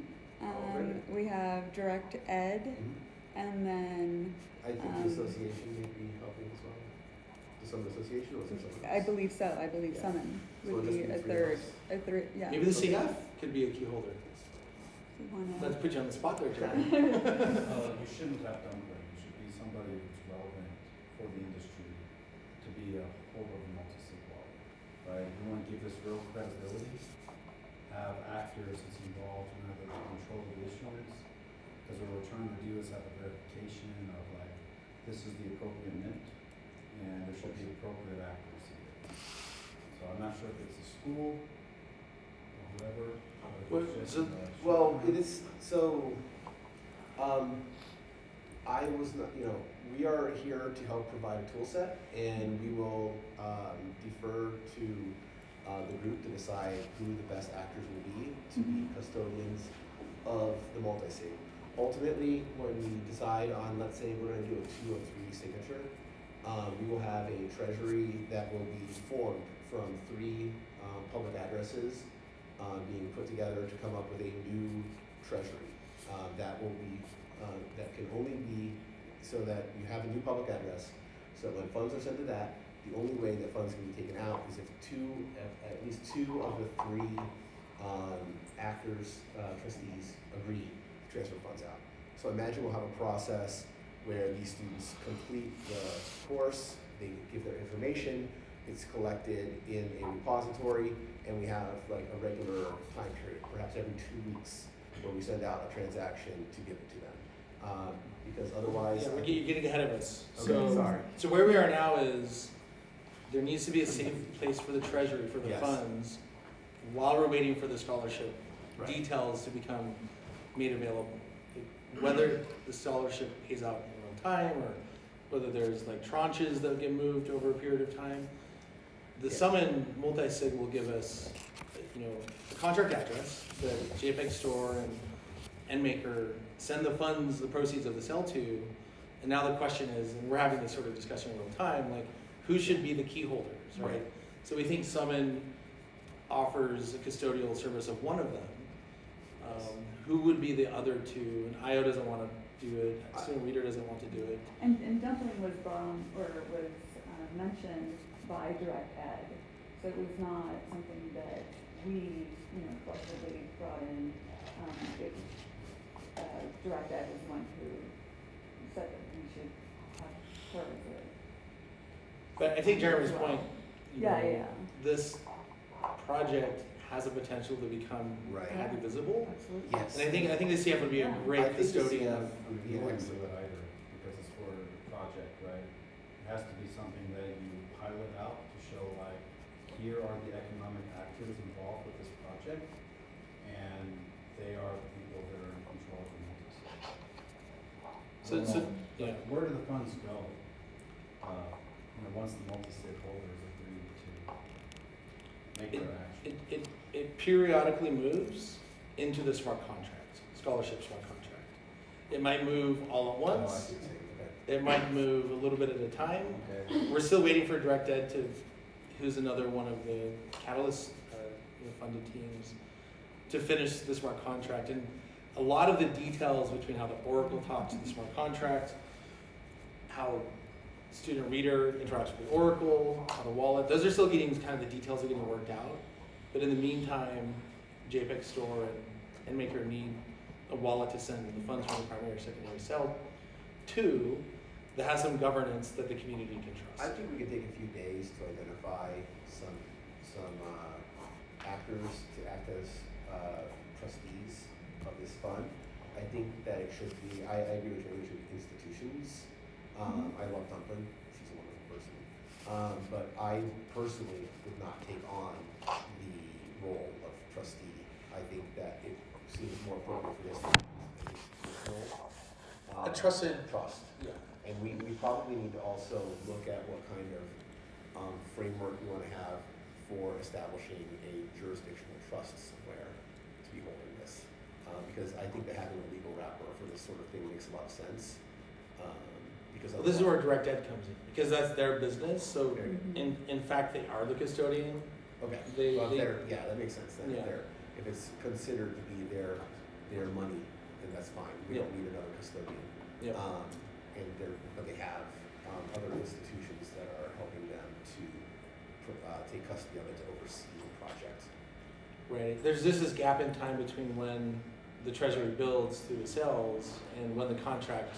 really? we have Direct Ed, Mhm. and then I think the association may be helping as well. The Summon Association or is there something I else? believe so. I believe Yeah. Summon So would it'll be just a be 3 of third, us. yeah. Maybe the CF could be a key holder. If you wanna- Let's put you on the spot there, John. You shouldn't have Dumpling, you should be somebody who's relevant for the industry to be a holder of a multi-sig wallet, right? You wanna give this real credibility, have actors that's involved who have the control of the issuance, because what we're trying to do is have a verification of this is the appropriate mint, and there should be appropriate accuracy. So I'm not sure if it's a school or whoever, or if it's just, Well, it is, so, I was not, we are here to help provide a tool set, and we will defer to the group to decide who the best actors will be to be custodians of the multi-sig. Ultimately, when we decide on, let's say we're gonna do a 2 of 3 signature, we will have a treasury that will be formed from 3 public addresses being put together to come up with a new treasury that will be that can only be so that you have a new public address. So when funds are sent to that, the only way that funds can be taken out is if at least 2 of the 3 actors, trustees agree to transfer funds out. So imagine we'll have a process where these students complete the course, they give their information, it's collected in a repository, and we have a regular time period, perhaps every 2 weeks, where we send out a transaction to give it to them. Because otherwise, Yeah, you're getting ahead of us. Okay, So, sorry. So where we are now is there needs to be a safe place for the treasury for the Yes. funds while we're waiting for the scholarship Right. details to become made available. Whether the scholarship pays out in real time or whether there's tranches that get moved over a period of time. The Yeah. Summon multi-sig will give us, the contract address, the JPEG store and Maker send the funds, the proceeds of the sale to, and now the question is, and we're having this sort of discussion in real time, who should be the key holders, right? Right. So we think Summon offers a custodial service of one of them. Who would be the other 2? And IO doesn't want to do it, Student Reader doesn't want to do it. And Dumpling was mentioned by Direct Ed, so it was not something that we, collectively brought in. Direct Ed was one who said that we should have her as a. But I think Jeremy's point, Yeah. this project has a potential to become Right. highly visible. Absolutely. Yes. And I think the CF would be a Yeah. I great think the custodian CF of. would be You an wouldn't do excellent. it either, because it's for the project, right? It has to be something that you pilot out to show here are the economic actors involved with this project, and they are the people that are in control of the multi-site. Yeah. Where do the funds go? Once the multi-stakeholders agree to make their action. It periodically moves into the smart contract, scholarship smart contract. It might move all at Oh, I once. see what you're saying, okay. It might move a little bit at a time. Okay. We're still waiting for Direct Ed who's another one of the Catalyst funded teams, to finish the smart contract. And a lot of the details between how the Oracle talks to the smart contract, how student reader interacts with the Oracle, how the wallet, those are still getting kind of the details are getting worked out. But in the meantime, JPEG Store and Maker need a wallet to send the funds from the primary or secondary sale to that has some governance that the community can I trust. think we could take a few days to identify some actors to act as trustees of this fund. I think that it should be, I agree with you, it should be institutions. I love Dumplin', she's a wonderful person. But I personally would not take on the role of trustee. I think that it seems more appropriate for this to be an institutional A trusted trust. Yeah. And we probably need to also look at what kind of framework we want to have for establishing a jurisdictional trust somewhere to be holding this. Because I think that having a legal wrapper for this sort of thing makes a lot of sense. Because Well, this is where Direct Ed comes in, because that's their business, so Very good. in fact, they are the custodian. Okay, They- yeah, that makes sense then. Yeah. If it's considered to be their money, then that's fine. We don't need another custodian. Yeah. But they have other institutions that are helping them to take custody of it, to oversee the project. Right, there's just this gap in time between when the treasury builds through the sales and when the contract,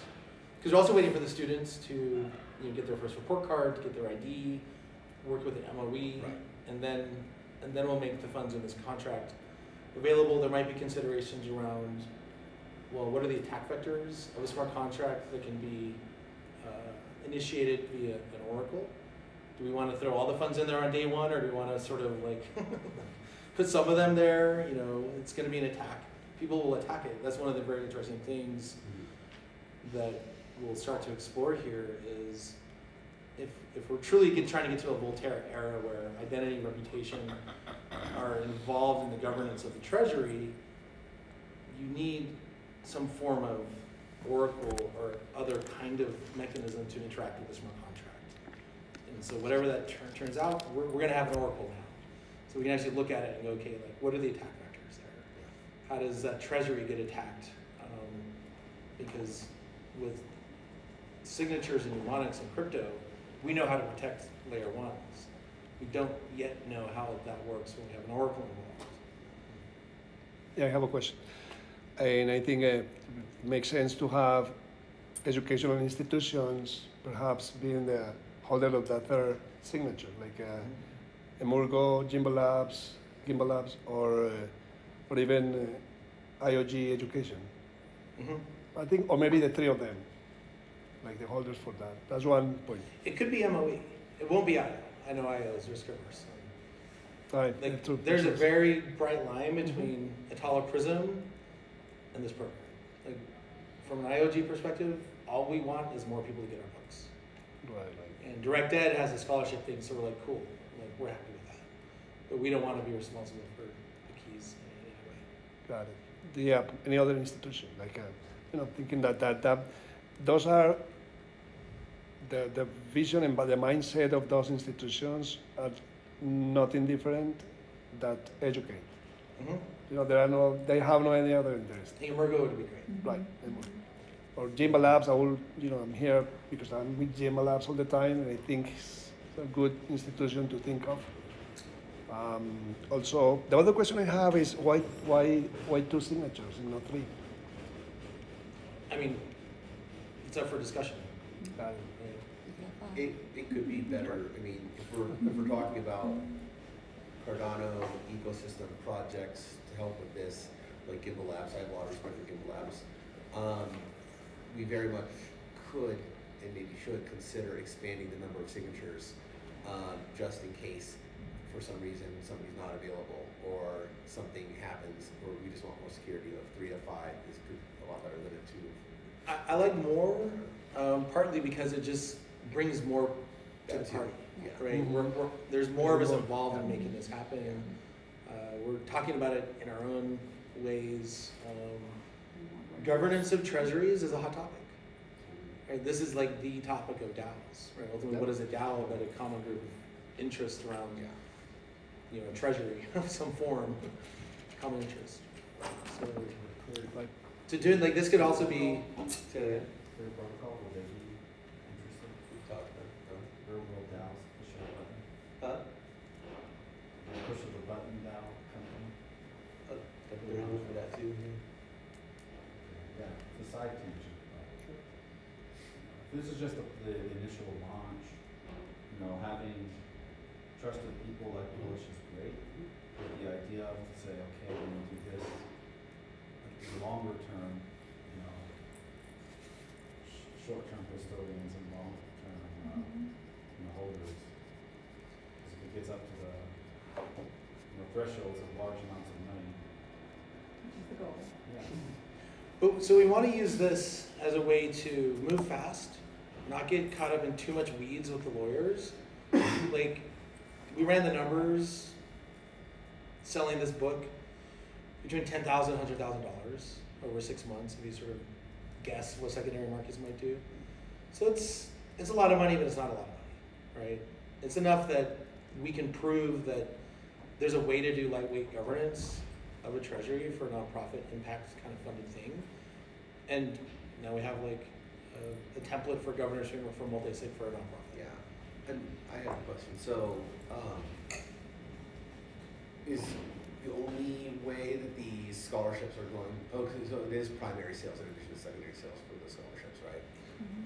because we're also waiting for the students to get their first report card, to get their ID, work with the MOE, Right. and then we'll make the funds in this contract available. There might be considerations around, well, what are the attack vectors of a smart contract that can be initiated via an Oracle? Do we want to throw all the funds in there on day one, or do we want to sort of like put some of them there? It's going to be an attack. People will attack it. That's one of the very interesting things that we'll start to explore here is if we're truly trying to get to a Voltaire era where identity and reputation are involved in the governance of the treasury, you need some form of Oracle or other kind of mechanism to interact with the smart contract. And so whatever that turns out, we're going to have an Oracle now. So we can actually look at it and go, okay, like what are the attack vectors there? How does that treasury get attacked? Because with signatures and mnemonics and crypto, we know how to protect layer ones. We don't yet know how that works when we have an Oracle involved. Yeah, I have a question. And I think it makes sense to have educational institutions perhaps being the holder of that third signature, like Emurgo, Gimbal Labs, or even IOG Education. Mm-hmm. I think, or maybe the three of them, like the holders for that. That's one point. It could be MOE. It won't be IO. I know IO is risk averse. Right. Like, true. there's a very bright line between Atala Prism and this program. Like, from an IOG perspective, all we want is more people to get our books. Right. And Direct Ed has a scholarship thing, so we're like, cool, like we're happy with that. But we don't want to be responsible for the keys in any way. Got it. Yeah. Any other institution, like thinking that those are the vision and the mindset of those institutions are nothing different that educate. Mm-hmm. They have no any other interest. I think Emergo would be great. Right. Or Gimbal Labs, I'm here because I'm with Gimbal Labs all the time, and I think it's a good institution to think of. Also, the other question I have is why 2 signatures and not 3? I mean, it's up for discussion. Got it. It could be better. I mean, if we're talking about Cardano ecosystem projects to help with this, like Gimbal Labs, I have a lot of respect for Gimbal Labs. We very much could and maybe should consider expanding the number of signatures just in case for some reason somebody's not available, or something happens, or we just want more security of 3 to 5 is a lot better than a 2. I like more, partly because it just brings more to the That too. party, Yeah. right? There's more of us involved in making this happen. We're talking about it in our own ways. Governance of treasuries is a hot topic. Right? This is like the topic of DAOs, right? Ultimately, Yep. what is a DAO but a common group of interest around, you know, treasury of some form, common interest. So, Like, to do it like this could also be to For a protocol, would they be interested? We've talked about Real world DAOs, push of a button. Huh? Push of a button DAO company. They're looking for that too. Yeah, it's a side tangent, but. This is just the initial launch, you know, having trusted people like Bush is great. But the idea of to say, okay, we're gonna do this, the longer term, you know, short-term custodians and long-term, you know, holders. Because if it gets up to the, you know, thresholds of large amounts of money, Which is the goal. yeah. So we want to use this as a way to move fast, not get caught up in too much weeds with the lawyers. Like, we ran the numbers selling this book between $10,000 and $100,000 over 6 months, if you sort of guess what secondary markets might do. So it's a lot of money, but it's not a lot of money, right? It's enough that we can prove that there's a way to do lightweight governance of a treasury for a nonprofit impact kind of funded thing. And now we have like a template for governance framework for multi-sig for a nonprofit. Yeah, and I have a question. So, is the only way that these scholarships are going? Okay, so it is primary sales in addition to secondary sales for the scholarships, right?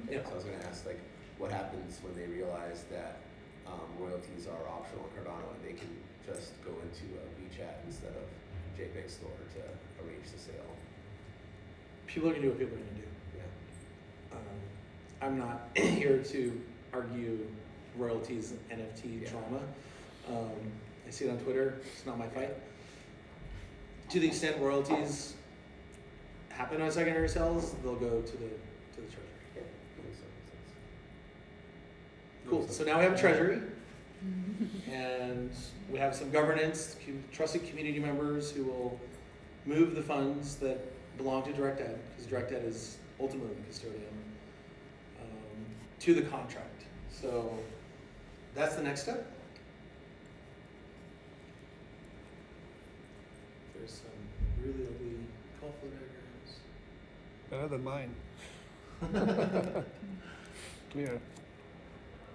Yeah. So I was going to ask, like, what happens when they realize that royalties are optional in Cardano and they can just go into a WeChat instead of JPEG store to arrange the sale? People are gonna do what people are gonna do. Yeah. I'm not here to argue royalties and NFT Yeah. trauma. I see it on Twitter. It's not my fight. To the extent royalties happen on secondary sales, they'll go to the treasury. Yeah. Makes sense. Cool. So now we have a treasury, and we have some governance, trusted community members who will move the funds that belong to Direct Ed, because Direct Ed is ultimately the custodian, to the contract. So that's the next step. There's some really ugly colorful diagrams. better than mine. Clear.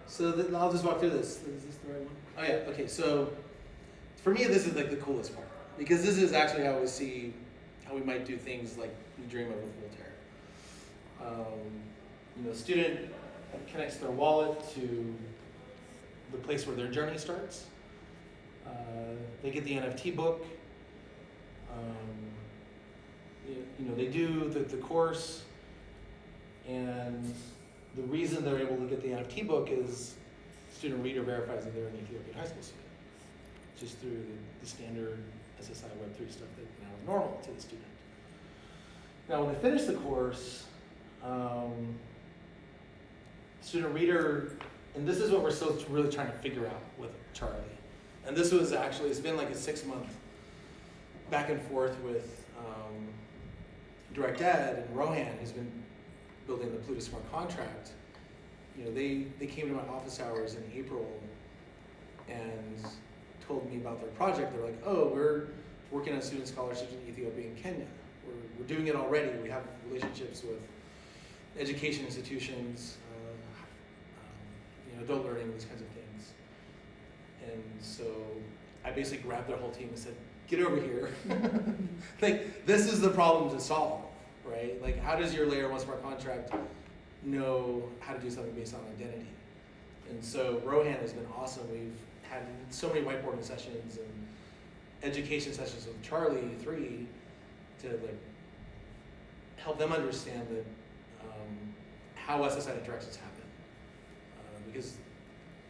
So I'll just walk through this. Is this the right one? Oh yeah, okay, so for me this is like the coolest part, because this is actually how we see how we might do things like we dream of with Voltaire. You know, the student connects their wallet to the place where their journey starts. They get the NFT book. You know, they do the course, and the reason they're able to get the NFT book is student reader verifies that they're an Ethiopian high school student, just through the standard SSI Web3 stuff that now is normal to the student. Now, when they finish the course, student reader, and this is what we're still really trying to figure out with Charlie. And this was actually, it's been like a 6-month back and forth with Direct Ed and Rohan, who's been building the Pluto Smart contract. You know, they came to my office hours in April and told me about their project. They're like, oh, we're working on student scholarships in Ethiopia and Kenya. We're doing it already. We have relationships with education institutions, you know, adult learning, these kinds of things. And so I basically grabbed their whole team and said, get over here. Like, this is the problem to solve, right? Like, how does your layer 1 smart contract know how to do something based on identity? And so Rohan has been awesome. We've had so many whiteboarding sessions and education sessions with Charlie 3 to like help them understand that how SSI interactions happen. Because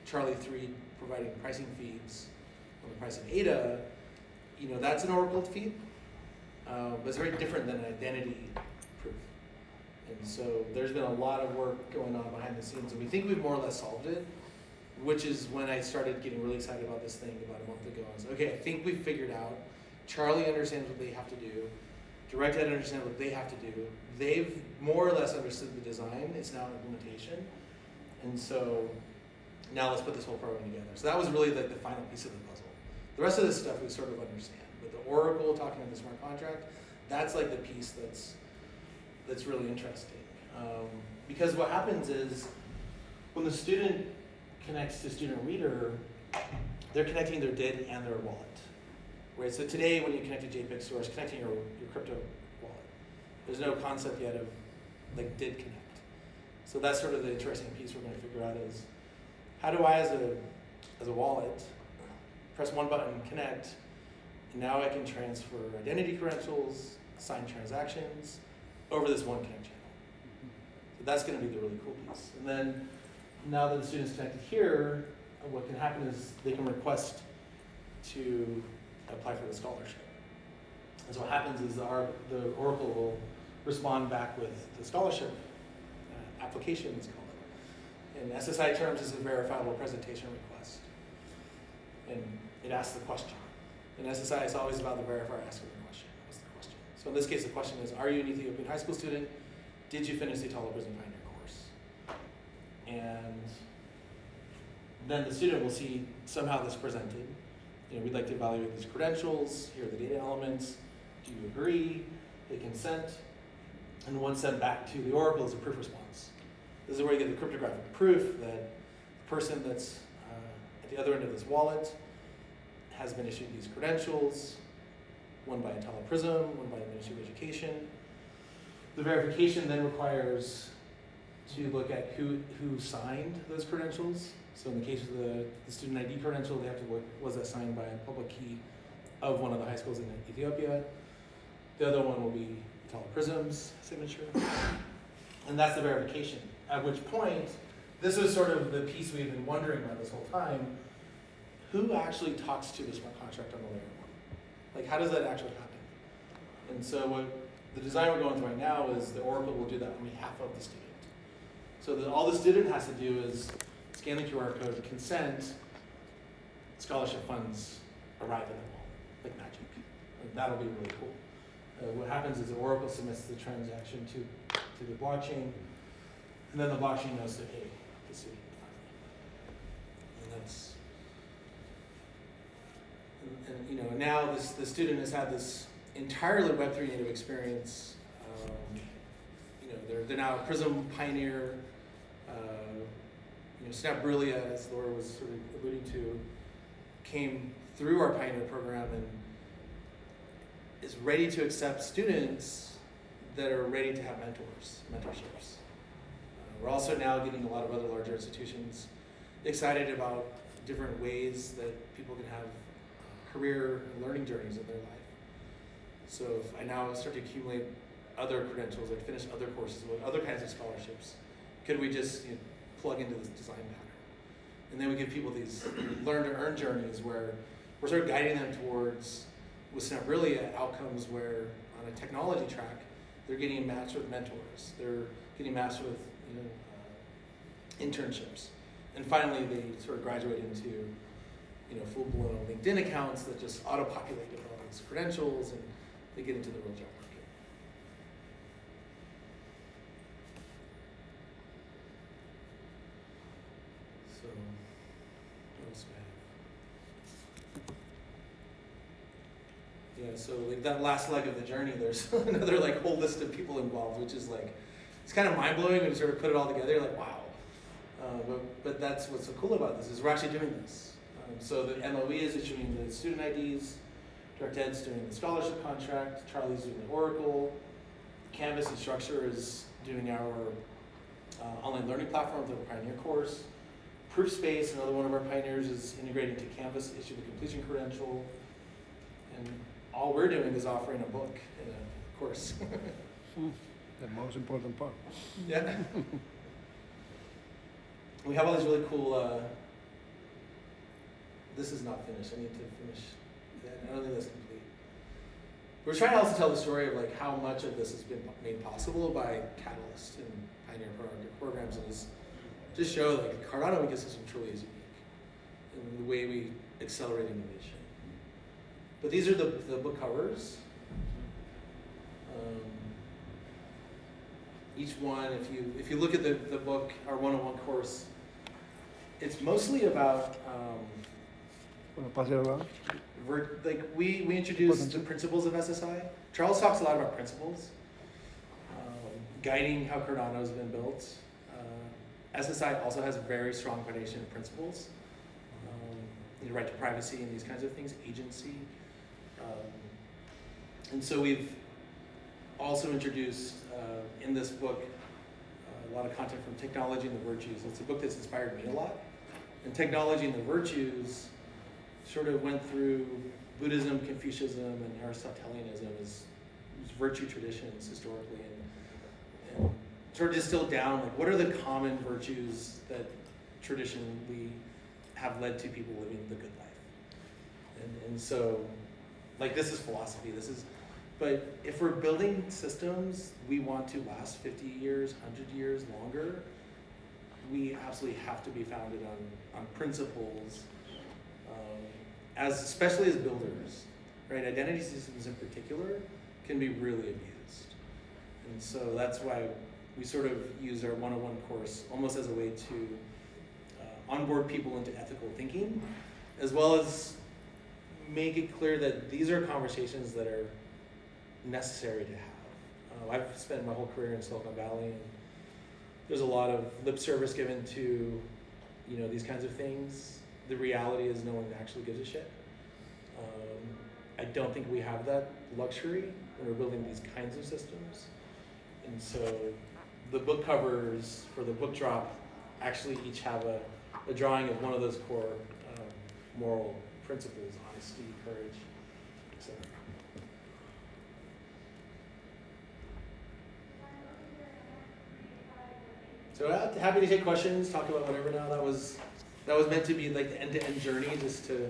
Charlie 3 providing pricing feeds on the price of Ada, that's an Oracle feed, but it's very different than an identity proof. And so there's been a lot of work going on behind the scenes, and we think we've more or less solved it, which is when I started getting really excited about this thing about a month ago. I was like, okay, I think we've figured out. Charlie understands what they have to do. DirectEd understands what they have to do. They've more or less understood the design. It's now implementation. And so now let's put this whole program together. So that was really the final piece of the puzzle. The rest of this stuff we sort of understand. But the Oracle talking about the smart contract, that's like the piece that's really interesting. Because what happens is when the student connects to Student Reader, they're connecting their DID and their wallet. Right? So today when you connect to JPEG Store, it's connecting your crypto wallet. There's no concept yet of like DID connect. So that's sort of the interesting piece we're going to figure out is how do I as a wallet press one button, connect, and now I can transfer identity credentials, sign transactions over this one connect channel. So that's going to be the really cool piece. And then now that the student's connected here, what can happen is they can request to apply for the scholarship. And so what happens is the Oracle will respond back with the scholarship application, it's called it. In SSI terms, it's a verifiable presentation request. And it asks the question. In SSI, it's always about the verifier asking the question. What's the question? So in this case, the question is, are you an Ethiopian high school student? Did you finish the Atala Prism Pioneer course? And then the student will see somehow this presented. We'd like to evaluate these credentials. Here are the data elements. Do you agree? They consent. And once sent back to the Oracle is a proof response. This is where you get the cryptographic proof that the person that's at the other end of this wallet has been issued these credentials, one by Atala Prism, one by the Ministry of Education. The verification then requires to look at who signed those credentials. So in the case of the student ID credential, they have to look, was that signed by a public key of one of the high schools in Ethiopia? The other one will be Atala Prism's signature. And that's the verification. At which point, this was sort of the piece we've been wondering about this whole time. Who actually talks to the smart contract on the layer one? Like, how does that actually happen? And so what the design we're going through right now is the Oracle will do that on behalf of the student. So all the student has to do is scan the QR code, consent, scholarship funds arrive in the wallet, like magic. Like, that'll be really cool. What happens is the Oracle submits the transaction to the blockchain, and then the blockchain knows that, hey, the student finally. And that's, and now the student has had this entirely Web3 native experience. They're now a Prism pioneer. Snap Brillia, as Laura was sort of alluding to, came through our pioneer program and is ready to accept students that are ready to have mentorships. We're also now getting a lot of other larger institutions excited about different ways that people can have career and learning journeys in their life. So if I now start to accumulate other credentials, like finish other courses with other kinds of scholarships, could we just plug into this design pattern? And then we give people these learn to earn journeys where we're sort of guiding them towards, with Snap Brillia, outcomes where on a technology track, they're getting matched with mentors. They're getting matched with internships. And finally, they sort of graduate into full-blown LinkedIn accounts that just auto-populate with all these credentials, and they get into the real job market. So, what else do I have? Yeah, so like that last leg of the journey, there's another like whole list of people involved, which is like, it's kind of mind-blowing when you sort of put it all together, like, wow. But that's what's so cool about this, is we're actually doing this. So the MOE is issuing the student IDs, DirectEd's doing the scholarship contract, Charlie's doing the Oracle, Canvas and Structure is doing our online learning platform, the Pioneer course. Proofspace, another one of our pioneers, is integrating to Canvas, issue the completion credential. And all we're doing is offering a book and a course. The most important part. Yeah. We have all these really cool this is not finished. I need to finish that. I don't think that's complete. We're trying to also tell the story of like how much of this has been made possible by Catalyst and Pioneer programs, and just show like the Cardano ecosystem truly is unique in the way we accelerate innovation. But these are the book covers. Each one, if you look at the book, our 101 course, it's mostly about Wanna pass it around? we introduced the principles of SSI. Charles talks a lot about principles, guiding how Cardano has been built. SSI also has a very strong foundation of principles. The right to privacy and these kinds of things, agency. And so we've also introduced in this book a lot of content from Technology and the Virtues. It's a book that's inspired me a lot. And Technology and the Virtues sort of went through Buddhism, Confucianism, and Aristotelianism as virtue traditions historically, and sort of distilled down like what are the common virtues that traditionally have led to people living the good life. And so, like this is philosophy, but if we're building systems we want to last 50 years, 100 years longer, we absolutely have to be founded on principles, especially as builders, right? Identity systems in particular can be really abused. And so that's why we sort of use our 101 course almost as a way to onboard people into ethical thinking, as well as make it clear that these are conversations that are necessary to have. I've spent my whole career in Silicon Valley, and there's a lot of lip service given to, these kinds of things. The reality is no one actually gives a shit. I don't think we have that luxury when we're building these kinds of systems. And so the book covers for the book drop actually each have a drawing of one of those core moral principles: honesty, courage, etc. So happy to take questions, talk about whatever now. That was meant to be like the end-to-end journey, just to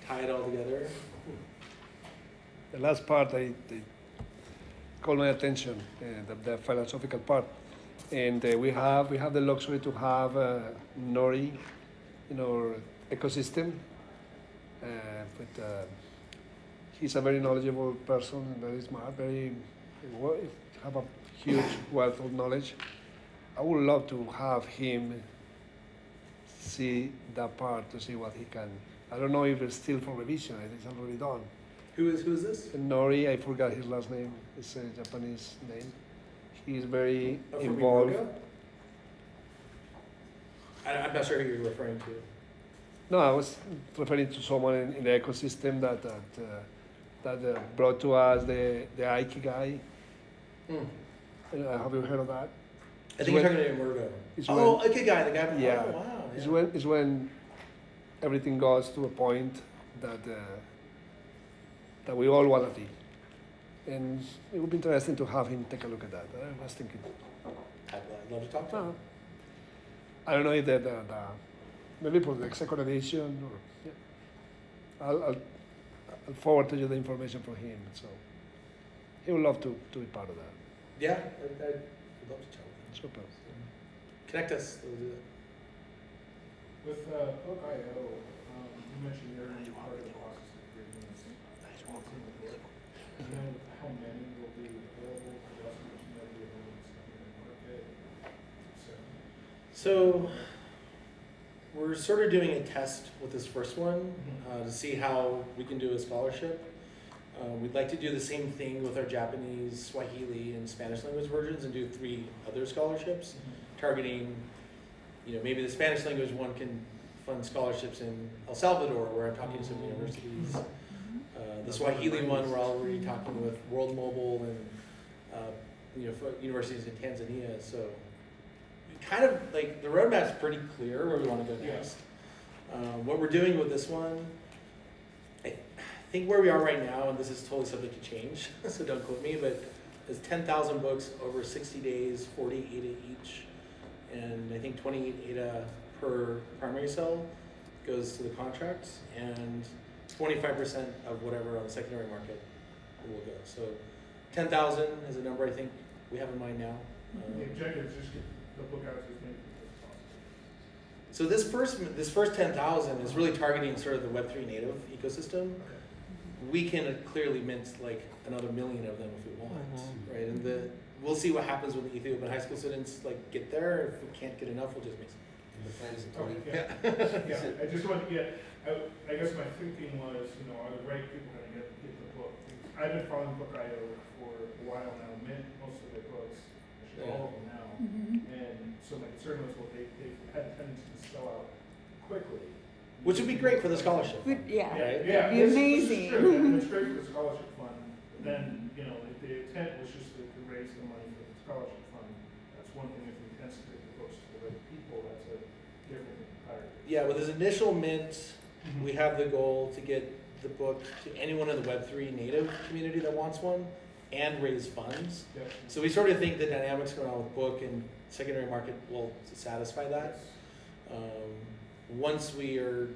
tie it all together. The last part, they called my attention, the philosophical part. And we have the luxury to have Nori in our ecosystem. He's a very knowledgeable person, very smart, have a huge wealth of knowledge. I would love to have him see that part to see what he can. I don't know if it's still for revision. I think it's already done. Who is this? Nori, I forgot his last name. It's a Japanese name. He's very From involved. Yoga? I'm not sure who you're referring to. No, I was referring to someone in the ecosystem that brought to us the Aikigai. Have you heard of that? I think you're talking about Murdo. Ikigai, the guy. Yeah. Oh, wow. Yeah. It's when everything goes to a point that we all want to be. And it would be interesting to have him take a look at that. I was thinking. I'd love to talk to him. I don't know if maybe for the second edition or I'll forward to you the information from him. So he would love to be part of that. Yeah, I'd love to chat with him. Super. Connect us. We'll do that. With Book.io, you mentioned you're in part of the process of creating this. Do you know how many will be available for customers and will be available in the market? So we're sort of doing a test with this first one to see how we can do a scholarship. We'd like to do the same thing with our Japanese, Swahili, and Spanish language versions and do 3 other scholarships, targeting, maybe the Spanish language one can fund scholarships in El Salvador, where I'm talking to some universities. The Swahili one, we're already talking with World Mobile and universities in Tanzania. So kind of like the roadmap's pretty clear where we want to go next. What we're doing with this one, I think where we are right now, and this is totally subject to change, so don't quote me, but it's 10,000 books over 60 days, 40 ADA each, and I think 28 ADA per primary cell. goes to the contract, and 25% of whatever on the secondary market will go. So 10,000 is a number I think we have in mind now. The objective is just get the book out to as many people as possible. So this first 10,000 is really targeting sort of the Web3 native ecosystem. We can clearly mint like another million of them if we want, right? And we'll see what happens when the Ethiopian high school students like get there. If we can't get enough, we'll just make some. And the plan is a Okay, 20. yeah, I just wanted to get, I guess my thinking was, are the right people gonna get the book? I've been following Book.io for a while now, mint most of their books, actually all of them now. And so my concern was, well, they've had a tendency to sell out quickly. Which would be great for the scholarship. Yeah, Right? Yeah, It'd be this is amazing. true, and it's great for the scholarship fund, but then, if the intent was just to raise the money for the scholarship fund, that's one thing. If the intent is to take the books to the right people, that's a different thing entirely. Yeah, with this initial mint, we have the goal to get the book to anyone in the Web3 native community that wants one and raise funds. Yeah. So we sort of think the dynamics going on with book and secondary market will satisfy that. Once we are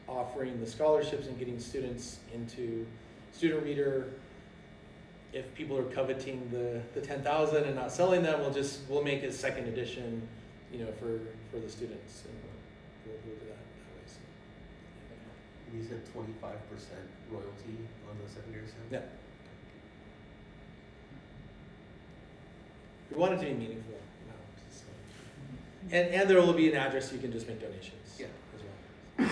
offering the scholarships and getting students into student reader, if people are coveting the 10,000 and not selling them, we'll make a second edition, for the students, and we'll do that way. So, You said 25% royalty on the secondary sale? yeah. We want it to be meaningful. So. And there will be an address you can just make donations. Yeah. As well.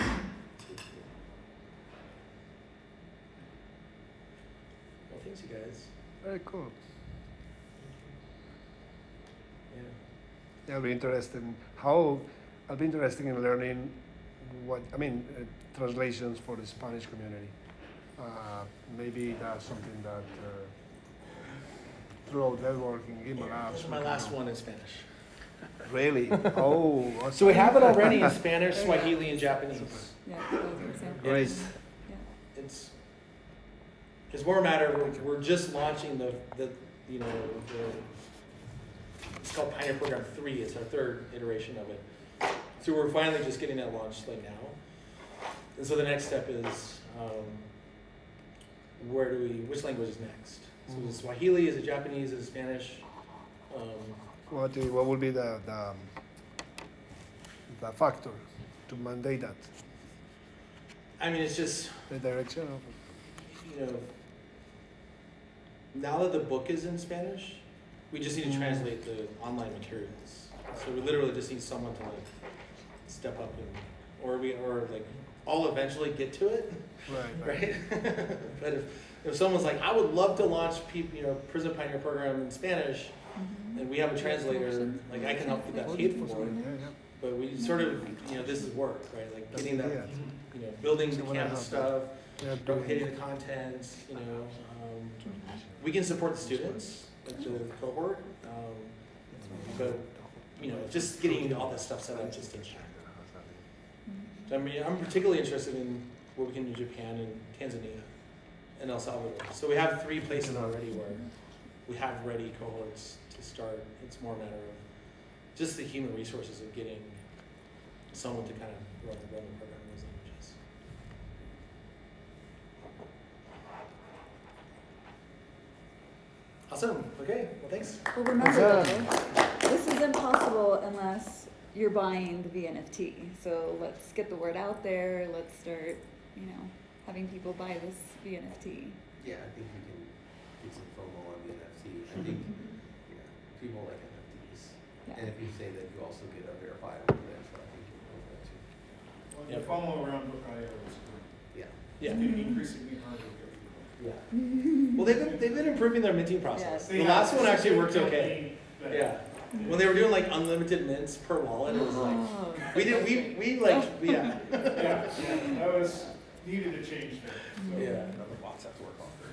Well, thanks, you guys. Very cool. Yeah. Yeah, I'll be interested in learning translations for the Spanish community. Maybe that's something that through networking, Gimel apps. This is my last one in Spanish. Really? Oh. So we have it already in Spanish, Swahili, and Japanese. Yeah, I was gonna say. Great. It's more a matter of we're just launching the it's called Pioneer Program 3. It's our third iteration of it. So we're finally just getting that launched like now. And so the next step is which language is next? So is it Swahili, is it Japanese, is it Spanish? What will be the factor to mandate that? I mean, it's just, The direction of now that the book is in Spanish, we just need to translate the online materials. So we literally just need someone to like step up I'll eventually get to it, right? But if someone's like, I would love to launch Prism Pioneer Program in Spanish, and we have a translator, like I can help get that paid for. But we sort of, this is work, right? Like getting that, building the Canvas stuff, hitting the content, we can support the students, like the cohort, but, just getting all that stuff set up just takes time. I mean, I'm particularly interested in what we can do in Japan and Tanzania and El Salvador. So we have 3 places already where we have ready cohorts to start. It's more a matter of just the human resources of getting someone to kind of run the program in those languages. Awesome. Okay. Well, thanks. Well, remember though, this is impossible unless you're buying the VNFT. So let's get the word out there. Let's start, having people buy this VNFT. Yeah, I think we can get some FOMO on the NFT. I think people like NFTs. Yeah. And if you say that you also get a verifiable credential, I think you'll know that too. Well, the follow around Book.io is good. Yeah. Yeah. It's getting increasingly harder to get people. Yeah. Well, they've been improving their minting process. Yes. The last one actually worked okay. Better. Yeah. When they were doing like unlimited mints per wallet, it was like Oh. yeah. Yeah, that was needed a change there. So. Yeah. Another box I have to work on for.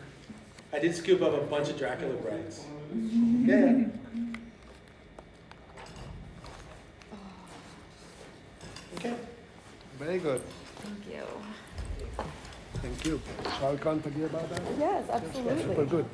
I did scoop up a bunch of Dracula breads. Yeah. Okay. Very good. Thank you. Thank you. So I'll contact you about that. Yes, absolutely. Super good.